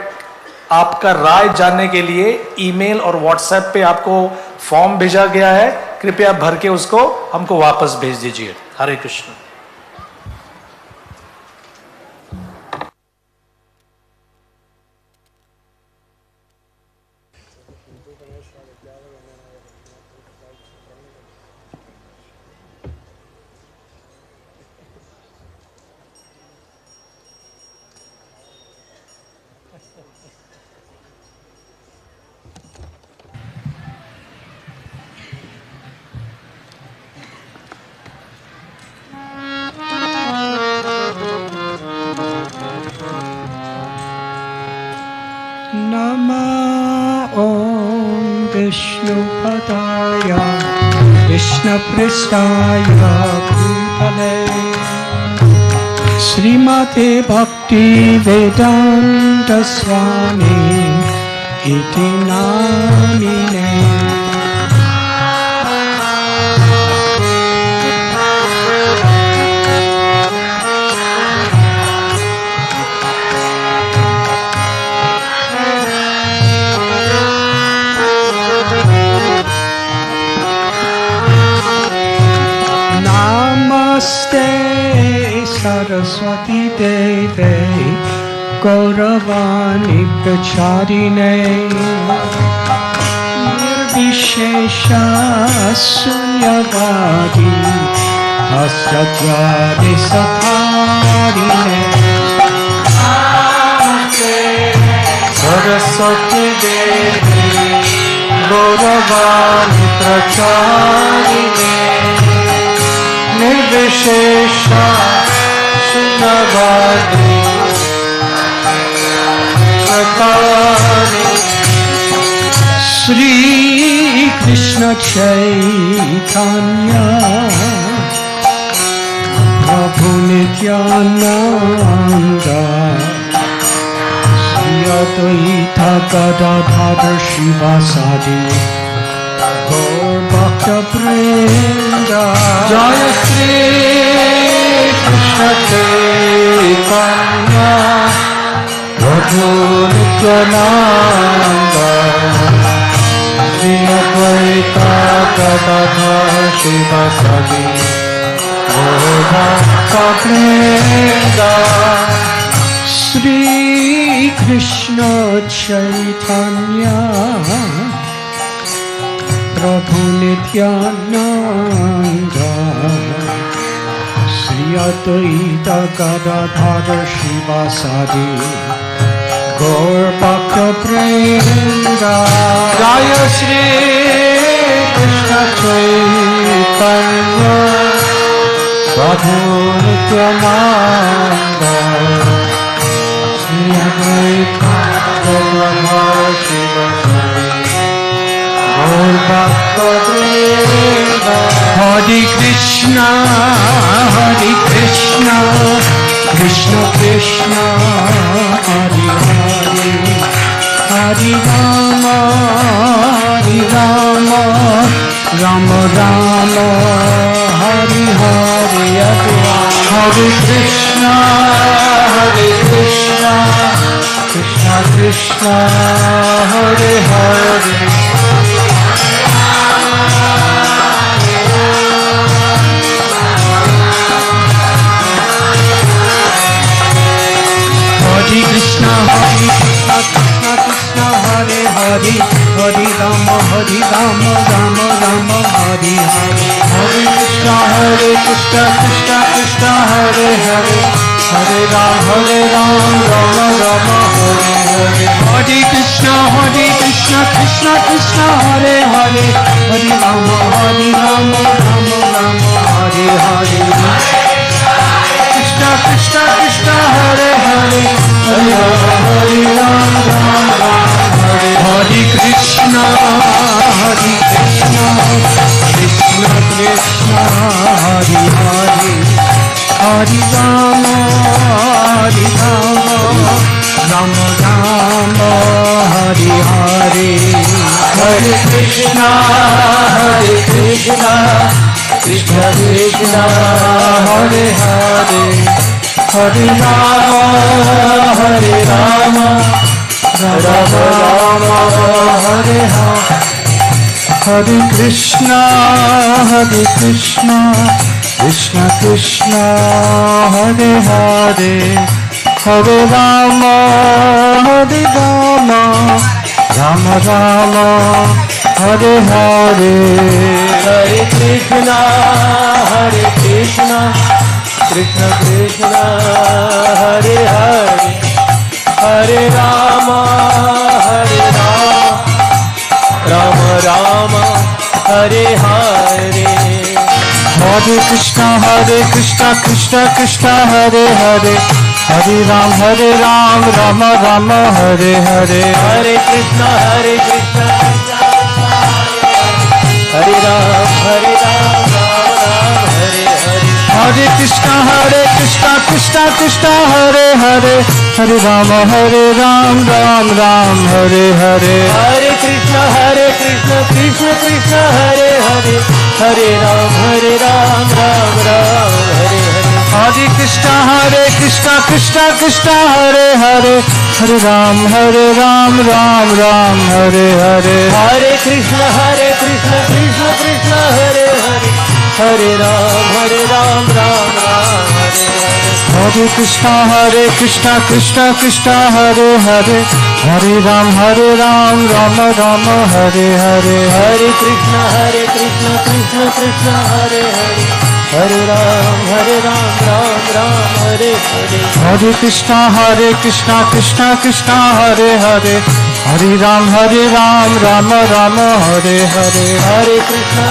आपका राय जानने के लिए ईमेल और व्हाट्सएप पे आपको फॉर्म भेजा गया है. कृपया भर के उसको हमको वापस भेज दीजिए. हरे Krishna. Vishnupadaya Vishnupristhaya Bhutale Srimate Bhakti Vedanta Swami Iti Namine Saraswati Deve Gauravani Pracharine Nirvishesha Sunyavadi Asatyadi Satharine Saraswati Deve Gauravani Pracharine Nirvishesha Sunyavadi Satharine Shri Krishna Chaitanya Prabhu Nityananda Sri Advaita Gadadhara Shivasadi Gaur Bhakta Vrinda Jaya Shri Krishna Chaitanya Prabhu Nityananda Sri Advaita Gadadhara Shivasadi Gaur Bhakta Vrinda Shri Krishna Chaitanya Prabhu Nityananda Sri Advaita Gadadhara Shivasadi Gaur Bhakta Vrinda. Jaya Shri Krishna Chaitanya Prabhu Nityananda Shri Advaita Gadadhara Srivasadi Gaur Bhakta Vrinda. Hare Krishna Krishna Krishna Hare Hare Hare Rama Rama Rama Hare Hare. Hare Krishna Krishna Krishna Hare Hare Hare Krishna Krishna Krishna Hare Hare Hare Rama Rama Rama Hare Hare. Hare Krishna Krishna Krishna Hare Hare Hare Rama Rama Rama Hare Hare. Hare Krishna Krishna Krishna Hare Hare Hare Rama Rama Rama Hare Hare. Krishna Krishna Hare Hare Hare Rama Rama Hare Hare. Krishna Krishna Krishna Hare Hare Hare Rama Rama Rama Hare Hare. Hare Krishna Krishna Krishna Hare Hare Hare Rama Rama Hare Hare. Hare Krishna Krishna Krishna Hare Hare Hare Rama Rama Hare Hare. Hare Krishna Krishna Krishna Hare Hare Hare Rama Rama Hare Hare. Hare Krishna Krishna Krishna Hare Hare Hare Rama Rama Hare Hare. Hare Krishna Hare Ram Hare Hare Krishna Krishna Hare Hare Hare Rama Ram Hare Hare. Hare Krishna Krishna Krishna Hare Hare Hare Rama Ram Hare Hare. Hare Krishna Krishna Krishna Hare Hare Hare Rama Ram Hare Hare. Hare Krishna Krishna Krishna Hare Hare Hare Rama Ram Hare Hare. Hare Krishna Krishna Krishna Hare Hare Hare Rama Ram Hare Hare. Hare Krishna Krishna Krishna Hare Hare Hare Rama Ram Hare Hare. Hare Krishna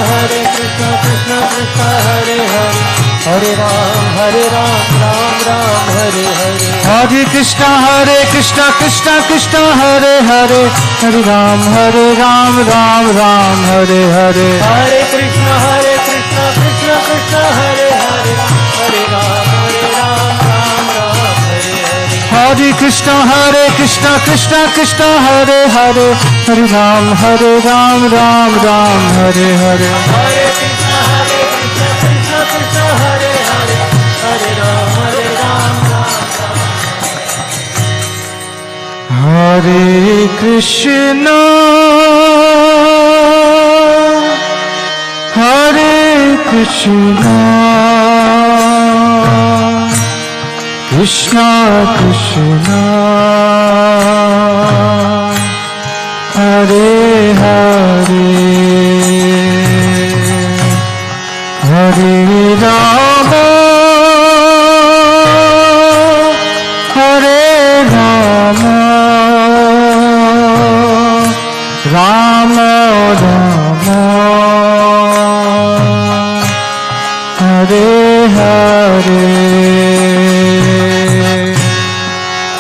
Krishna Krishna Hare Hare Hare Rama Ram Hare Hare. Hare Krishna Krishna Krishna Hare Hare Hare Rama Ram Hare Hare. Hare Krishna Krishna Krishna Hare Hare Hare Rama Ram Hare Hare. Hare Krishna Krishna Krishna Hare Hare Hare Rama Ram Hare Hare. Hare Krishna Krishna Hare Hare Hare Rama Ram Hare Hare. Hare Krishna Krishna Hare Hare Hare Rama Hare Krishna Krishna Krishna Hare Hare Hare Rama Hare Rama Hare Hare,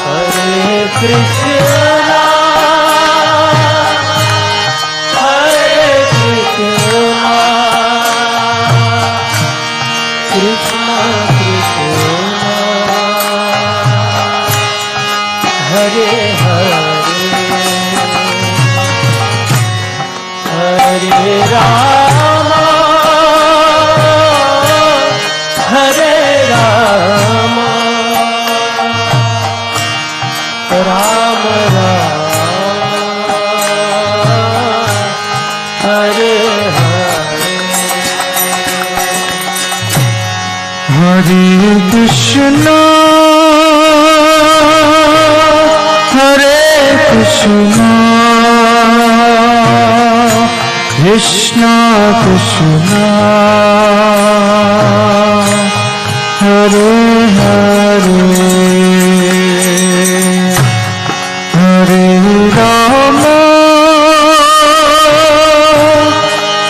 Hare Krishna, Hare Krishna, Krishna Krishna, Hare Hare, Hare Rama, Hare Rama, Rama Rama, Hare Hare, Hare Krishna, Hare Krishna, Krishna Krishna, Hare Hare, Hare Rama,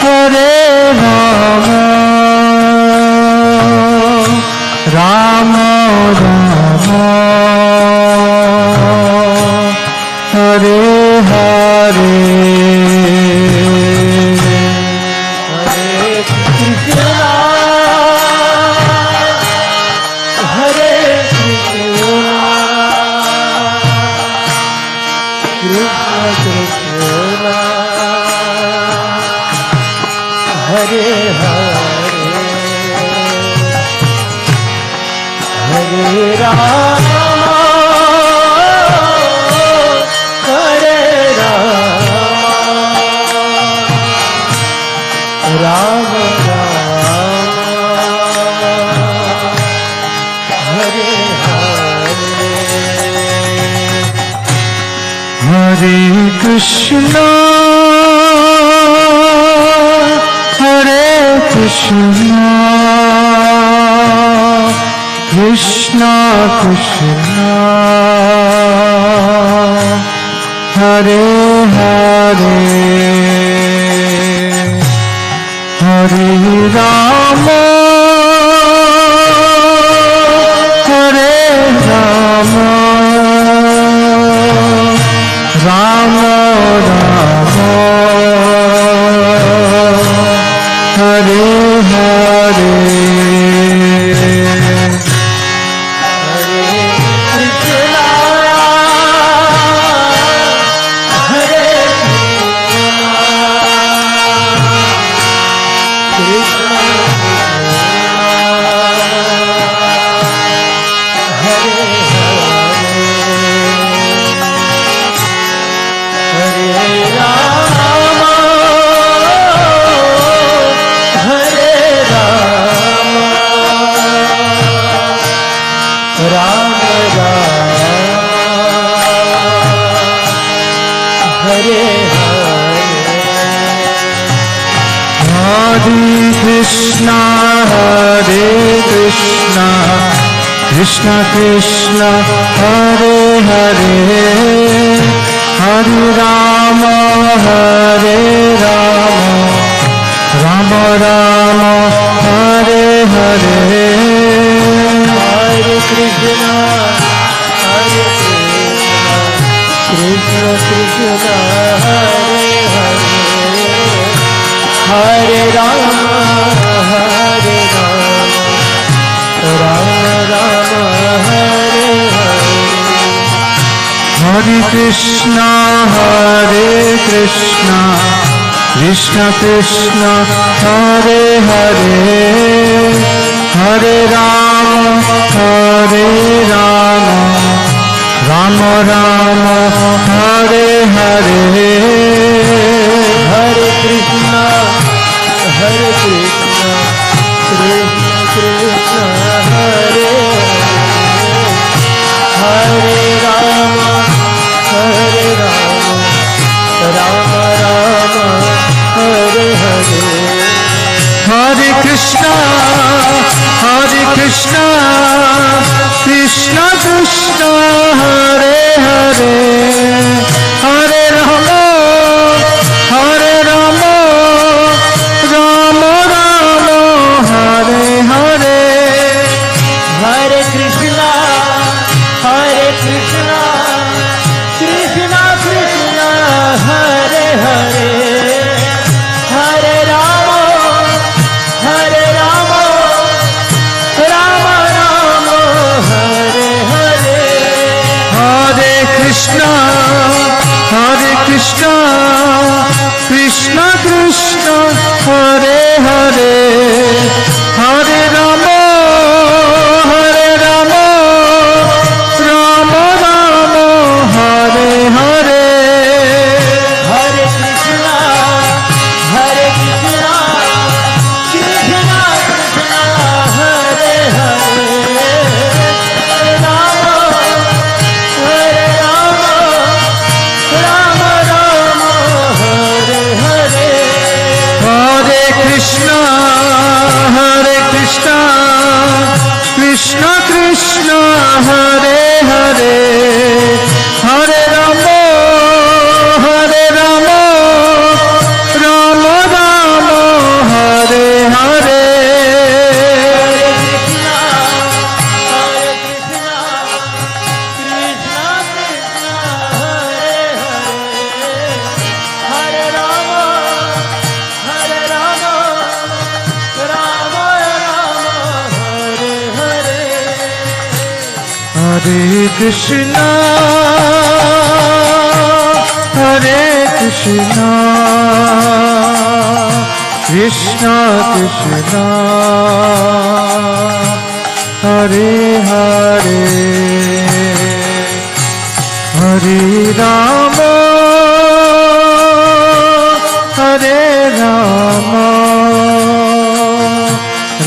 Hare Rama, Rama Rama, Hare Hare, Hare Krishna, Hare Krishna, Krishna Krishna, Hare Hare, Hare Rama, Hare Rama, Rama Rama, Hare Hare, Hare Krishna, Hare Krishna, Krishna Krishna, Hare Hare, Hare Rama, Hare Rama, Rama Rama, Hare Hare, Hare Krishna, Hare Krishna, Hare Hare, Hare Rama, Hare Rama, Rama Rama, Hare Hare, Hare Krishna, Hare Krishna, Krishna Krishna, Hare Hare, Hare Rama, Hare Rama, Rama Rama, Hare Hare, Hare Krishna, Hare Krishna, Krishna Krishna, Hare Hare, Hare Rama, Hare Rama, Rama Rama, Hare Hare, Hare Krishna, Hare Krishna, Krishna Krishna, Hare Hare, Hare Rama, Hare Rama, Rama Rama, Hare Hare, Hare Krishna, Hare Krishna, Krishna Krishna, Hare Hare, Hare Rama, Hare Rama, Rama Rama, Hare Hare, Hare Krishna, Hare Krishna, Krishna Krishna, Hare Hare, Hare Rama, Hare Rama, Rama Rama, Hare Hare, Hare Krishna, Hare Krishna, Krishna Krishna, Hare Hare, Hare Rama, Hare Rama,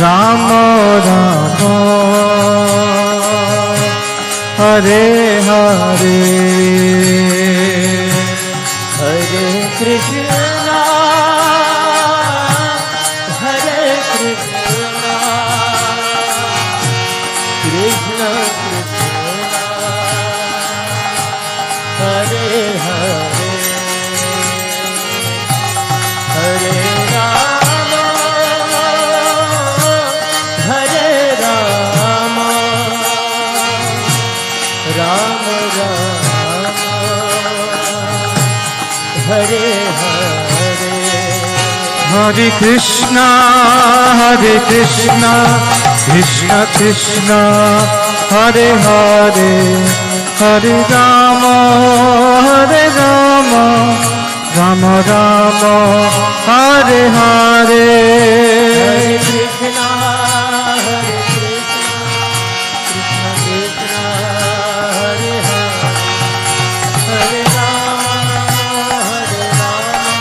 Rama Rama, Hare Hare, Hare Krishna, Hare Krishna, Krishna Krishna, Hare Hare, Hare Rama, Hare Rama, Rama Rama, Hare Hare, Hare Krishna, Krishna Krishna, Hare Hare,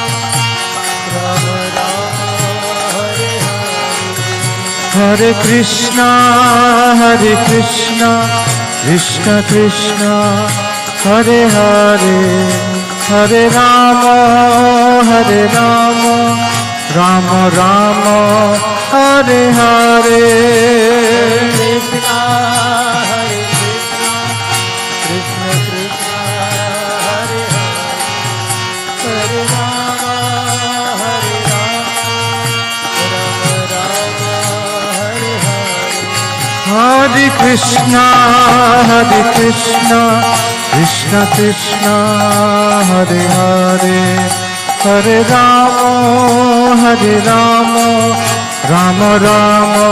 Hare Rama, Rama Rama, Hare Hare, Hare Krishna, Krishna Krishna, Hare Hare, Hare Rama, Rama Rama, Hare Hare, Hare Krishna, Krishna Krishna, Hare Hare, Hare Rama, Rama Rama, Hare Hare, Krishna, Krishna Krishna, Hare Hare, Hare Rama, Rama Rama, Hare Hare, Hare Krishna, Krishna Krishna, Hare Hare, Hare Rama, Rama Rama,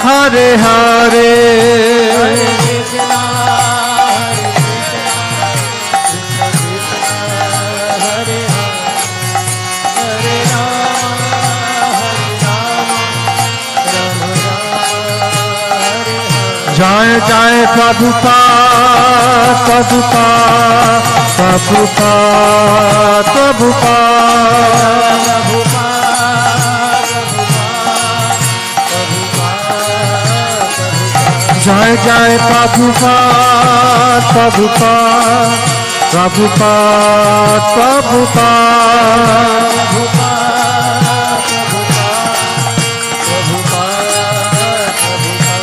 Hare Hare, Hare Krishna, Krishna Krishna, Hare Hare, Hare Rama, Rama Rama, Hare Hare. Jai Jai Prabhupada, Prabhupada, Prabhupada, Prabhupada, Jai Jai Prabhupada, Prabhupada, Prabhupada, Prabhupada,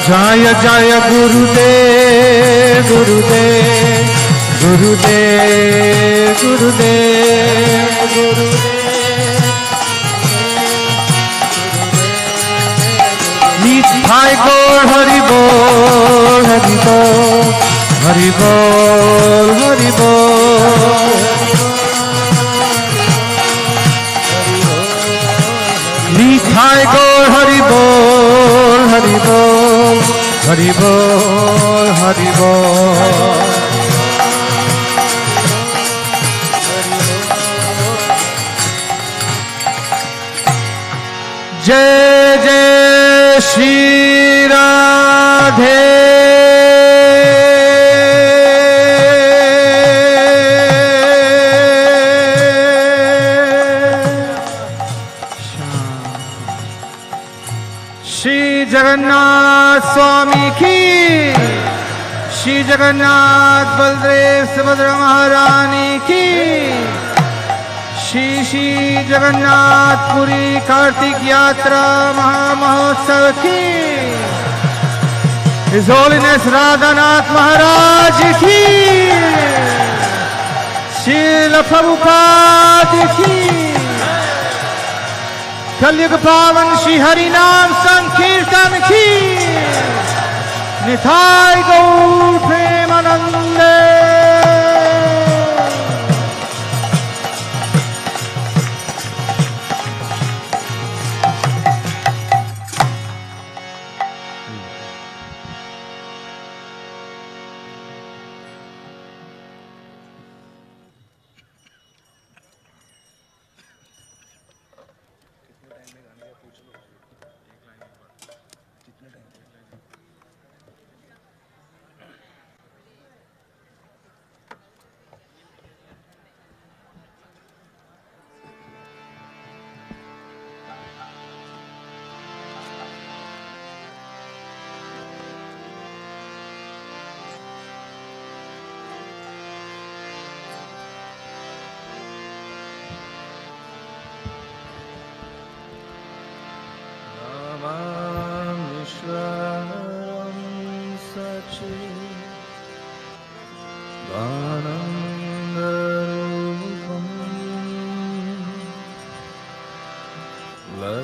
Jaya Jaya Gurudev, Gurudev, Gurudev, Gurudev, Gurudev, Nithai Gaur Hari Bol, Hari Bol, Hari Bol, Hari Bol, Nithai Gaur Hari Bol, Hari Bol, Hari Bol, Hari Bol. Jai Jai Shri Radhe, Shri Jagannath Swami ki, Shri Jagannath Baldev Subhadra Maharani ki, Shri Shri Jagannath Puri Kartik Yatra Maha Mahotsav ki, His Holiness Radhanath Maharaj ki, Srila Prabhupada ki, Kalyug Pavan Shri Harinam Sankirtan ki, Nithai Gaur Premanande.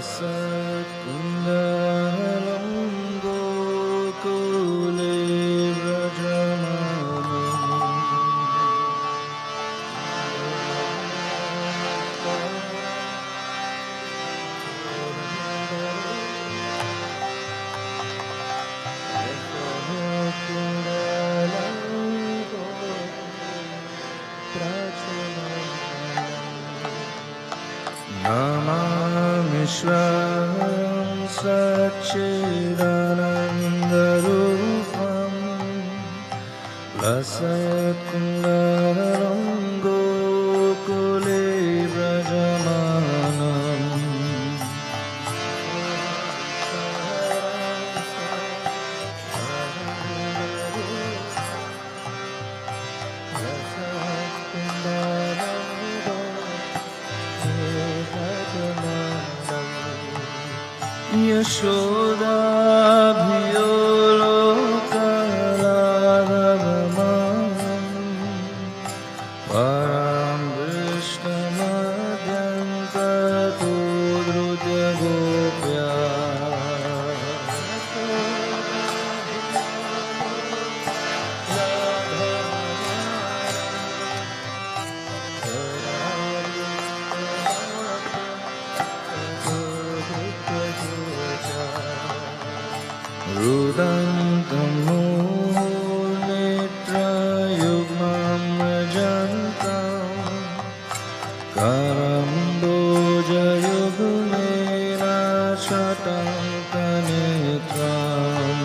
Lasat kundalam gokule Namamishwaram Satchidanandarupam Lasat kundalam gokule brajamanam Yashoda bhiyolokaladhavamam Param Vishnamadhyam tato drutya gopya Rudantamo netra yugmam rajantam Karamboja yugmena shatam kanetram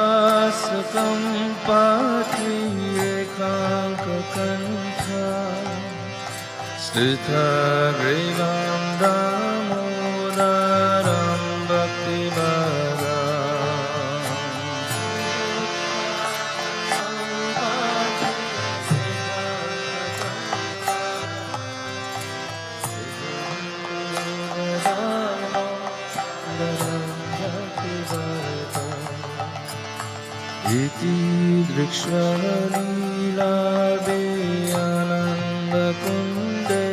Muhusvasakam pati ekankakantha Stitha grivam damodaram bhaktivada Iti drikshvalila ananda kunde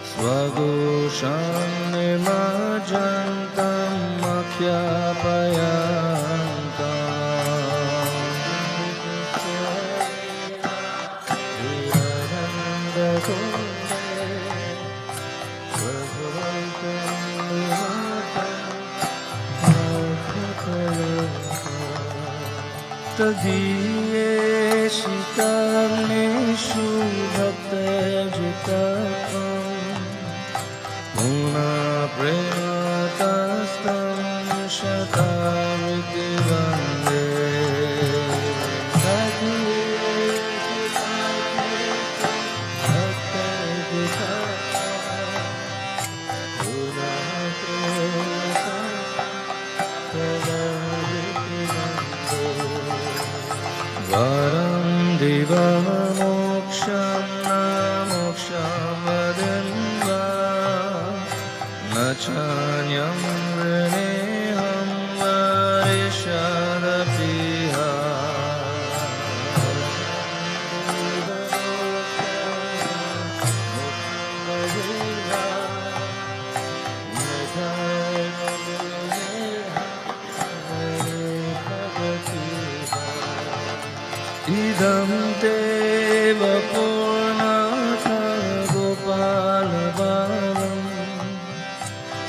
Swagosham nimajantam akhyapayantam Virananda kunde Swagosham nimajantam Tadiye shikarneshu bhaktajitakam Puna prematastam shatariti vande Tadiye shikarneshu bhaktajitakam Puna prematastam Varam diva moksham na moksham vadinva Nachanyam vrineham varishadapiha Idam deva purnatha gopala bhavam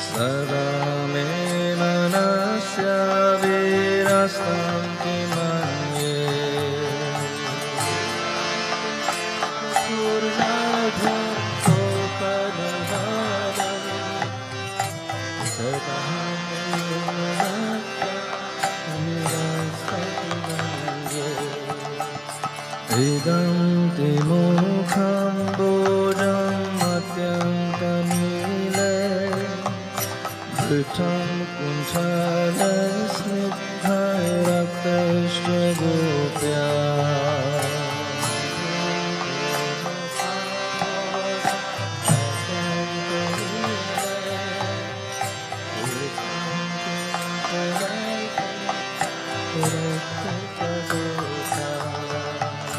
Sadamena nasya virastanti manye Purnatha gopala bhavam Sadamena nasya virastanti manye Idam te mukham bodham matyantamile Bhutam kunthala snigdhai raktashtra gopya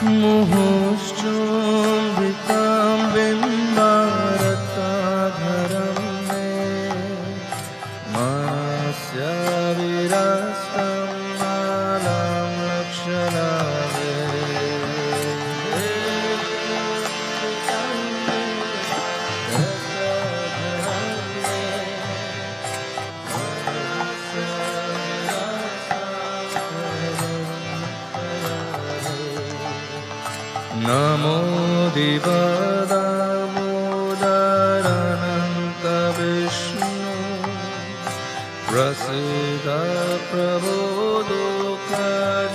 मुहुश्चुम्बितां बिम्बारताधरं मे मनस्य विरस्तं मालां लक्षलाभे नमो दिवदामोदरानन्त विष्णु प्रसीद प्रभो दुःखजलाब्धिमग्ना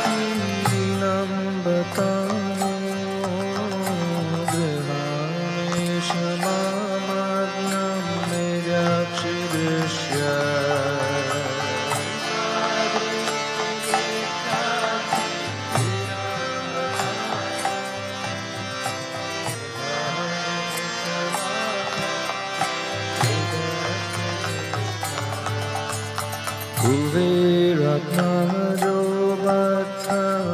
कृपादृष्टिस्यातीनं बतामो गृहामेशमामग्नं निरक्षिदृश्य कुबेरत्नजो बद्धमुदैव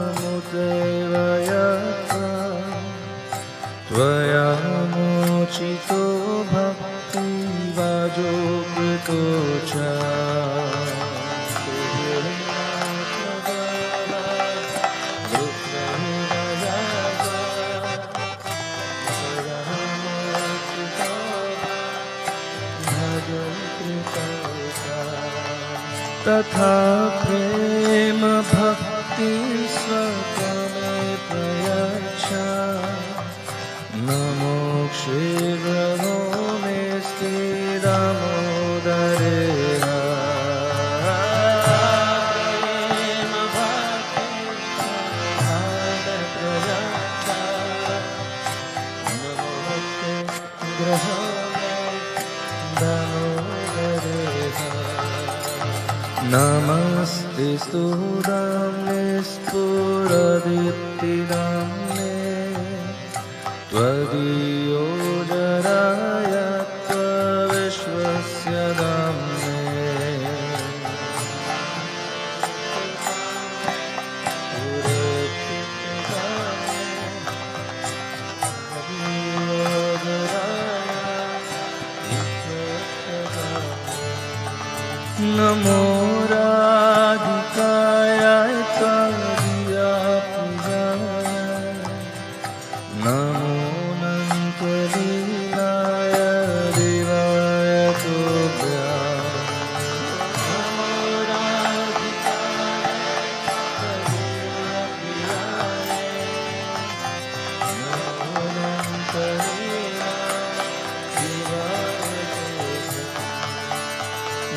यत्र त्वया मोचितो भक्तिभाजो कृतो च तथा प्रेम भक्ति स्वतमे प्रयच्छ नमो क्षीरमो मे स्थिरमोदरे प्रेम भक्ति प्रयच्छ नमो ग्रहो नमस्ते स्तुतं निस्फुरदीप्तिदं मे त्वदीयो जराय त्वविश्वस्य दं मे नमो राधिकाय त्वदीयाप्रियाय नमो नन्तलीलाय देवाय तुभ्यं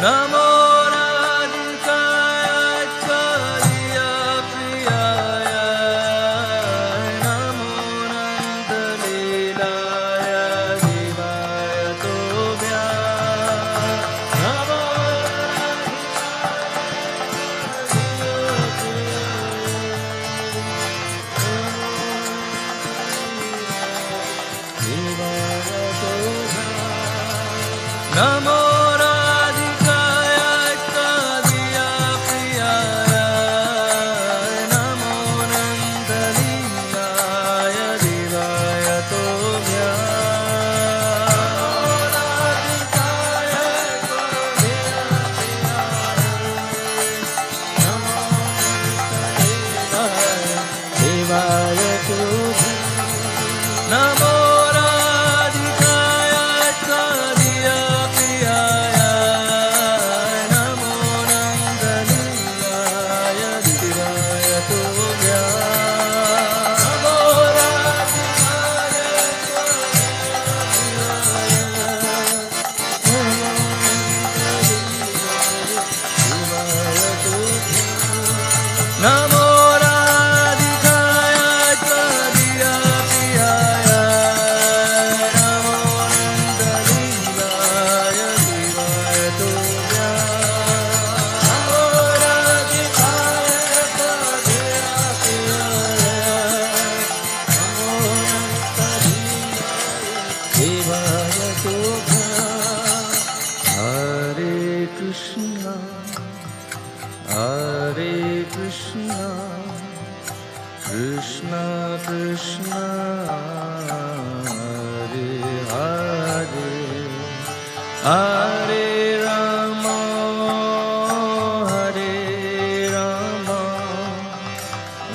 नमो राधिकाय त्वदीयाप्रियाय नमो नन्तलीलाय देवाय तुभ्यं नमो नमो राधिकाय त्वदीयाप्रियाय नमो नन्दलीलाय देवाय तुभ्यं राधिकाय त्वदीयाप्रियाय नमो नन्दलीलाय देवाय तुभ्यं नमो राधिकाय त्वदीयाप्रियाय Krishna, Hare Hare, Hare Rama, Hare Rama,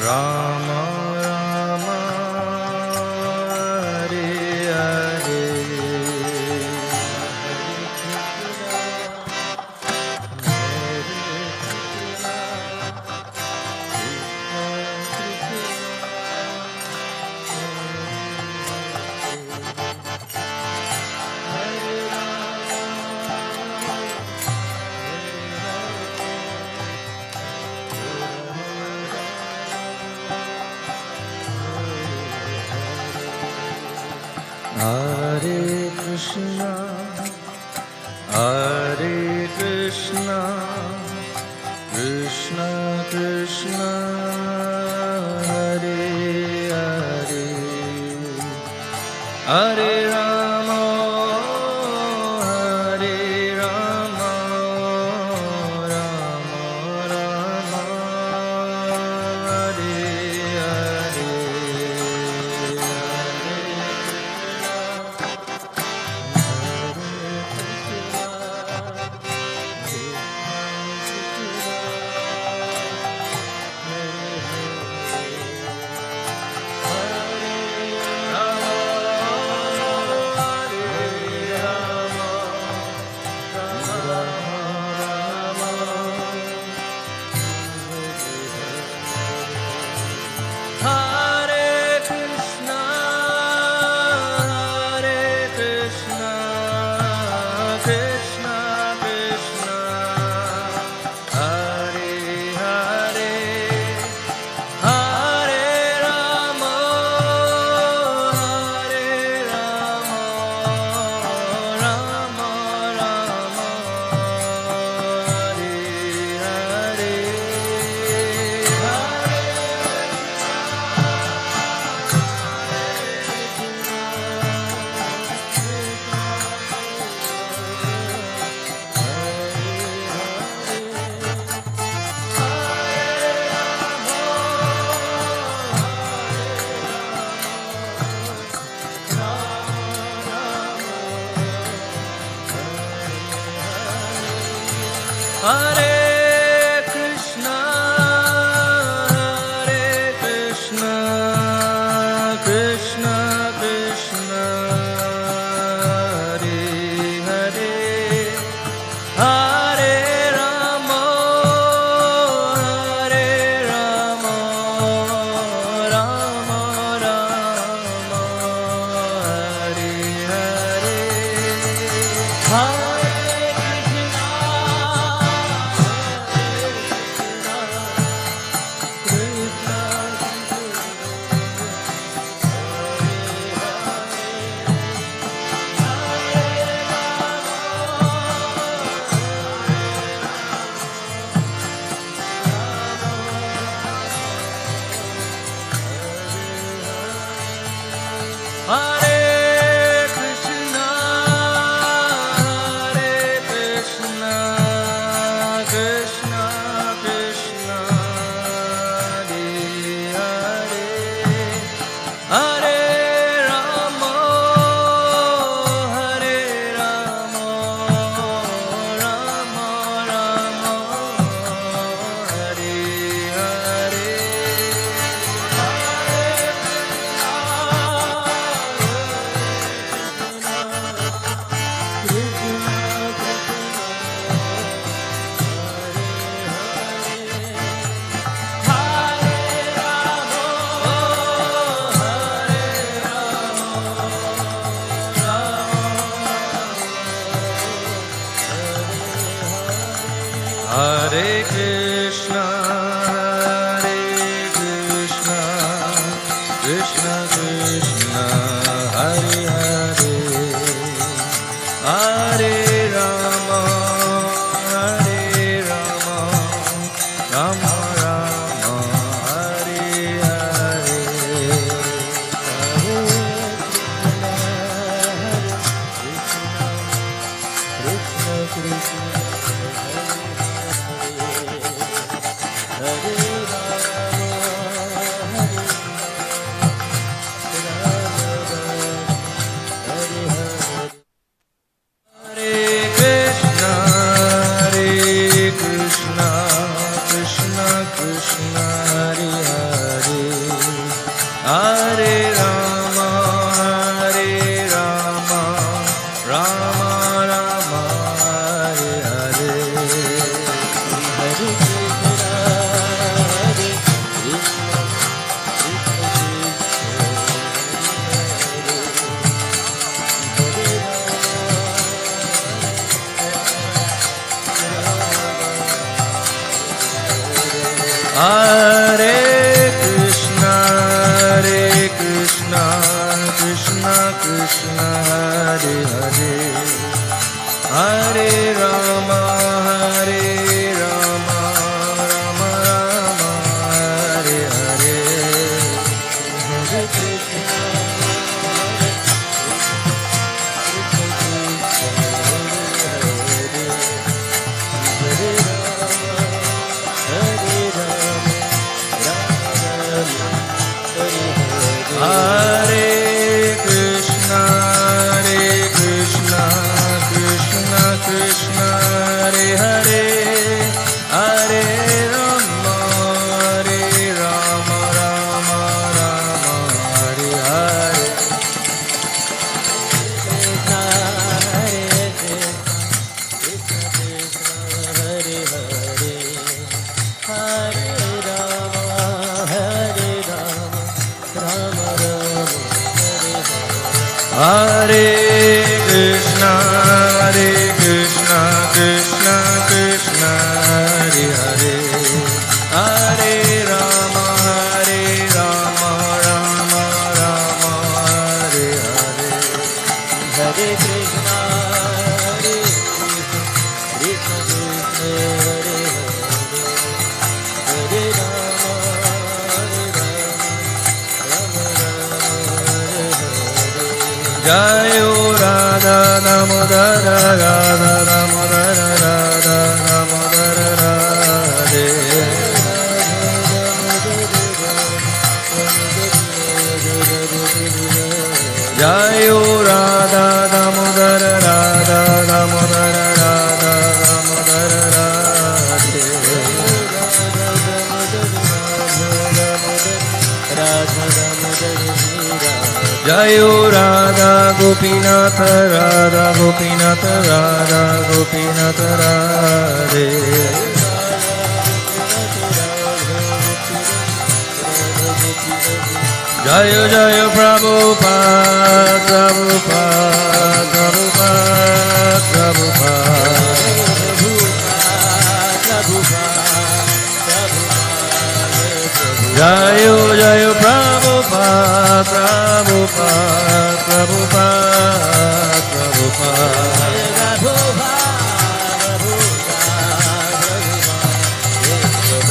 Rama Rama, Hare Hare. Hare Krishna, Hare Krishna, Krishna Krishna, Hare Hare, Hare Rama, Hare Rama, Rama Rama, Hare Hare. Hare Krishna, Hare Krishna, Krishna Krishna, Hare Hare, Hare Rama, Hare Rama, Rama Rama, Hare Hare, Hare Krishna, Hare Krishna, Krishna Krishna, Hare Hare, Hare Rama, Hare Rama, Rama Rama, Hare Hare, Hare Hare Krishna, Hare Krishna, Krishna Krishna, Hare Hare, Hare Rama, Hare Rama, Rama Rama, Hare Hare. Hare Krishna, Hare Krishna, Krishna Krishna, Hare Hare, Hare Rama, Hare Rama, Rama Rama, Hare Hare, Hare Krishna, Krishna Krishna, Hare Hare, Hare Hare Rama, Hare Rama, Rama Rama, Hare Hare. Hare Krishna, Hare Krishna, Hare Krishna, Krishna Krishna, Hare Hare, Hare Rama, Hare Rama, Rama Rama, Hare Hare. Hare Krishna, Hare Krishna, Krishna Krishna, Hare Hare, Hare Rama, Rama Rama, Hare Hare. Krishna, Hare Krishna, Hare Hare, Hare Rama, Hare Rama, Rama Rama, Hare Krishna, Krishna Krishna, Hare Hare, Hare Rama, Rama Rama, Hare Hare. Hare Krishna, Krishna Krishna, Hare Hare, Hare Rama, Rama Rama, Jayo Radha Damodara, Radha Damodara, Radha Damodara, Radhe. Jayo Radha Damodara, Radha Damodara, Radha Damodara, Radhe. Jayo Radha Gopinath, Radha Gopinath, Radha Gopinath, Radhe. Jayo Jayo Prabhupada, Prabhupada, Prabhupada, Prabhupada. Jayo Jayo Prabhupada, Prabhupada, Prabhupada, Prabhupada.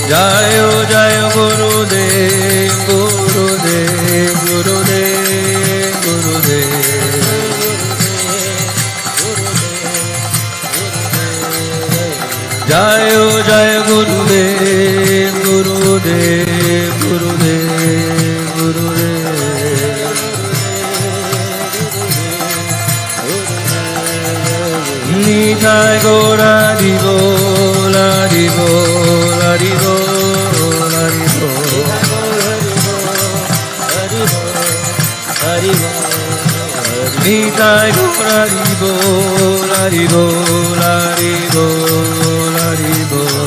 Jayo Jayo Gurudev, Gurudev, Gurudev, Gurudev. Jayo Jayo Gurudev, Gurudev, Gurudev, Gurudev. Nitai Gora Divo, La Divo, La Divo, La Divo. Nitai Gora Divo, La Divo, La Divo, La Divo.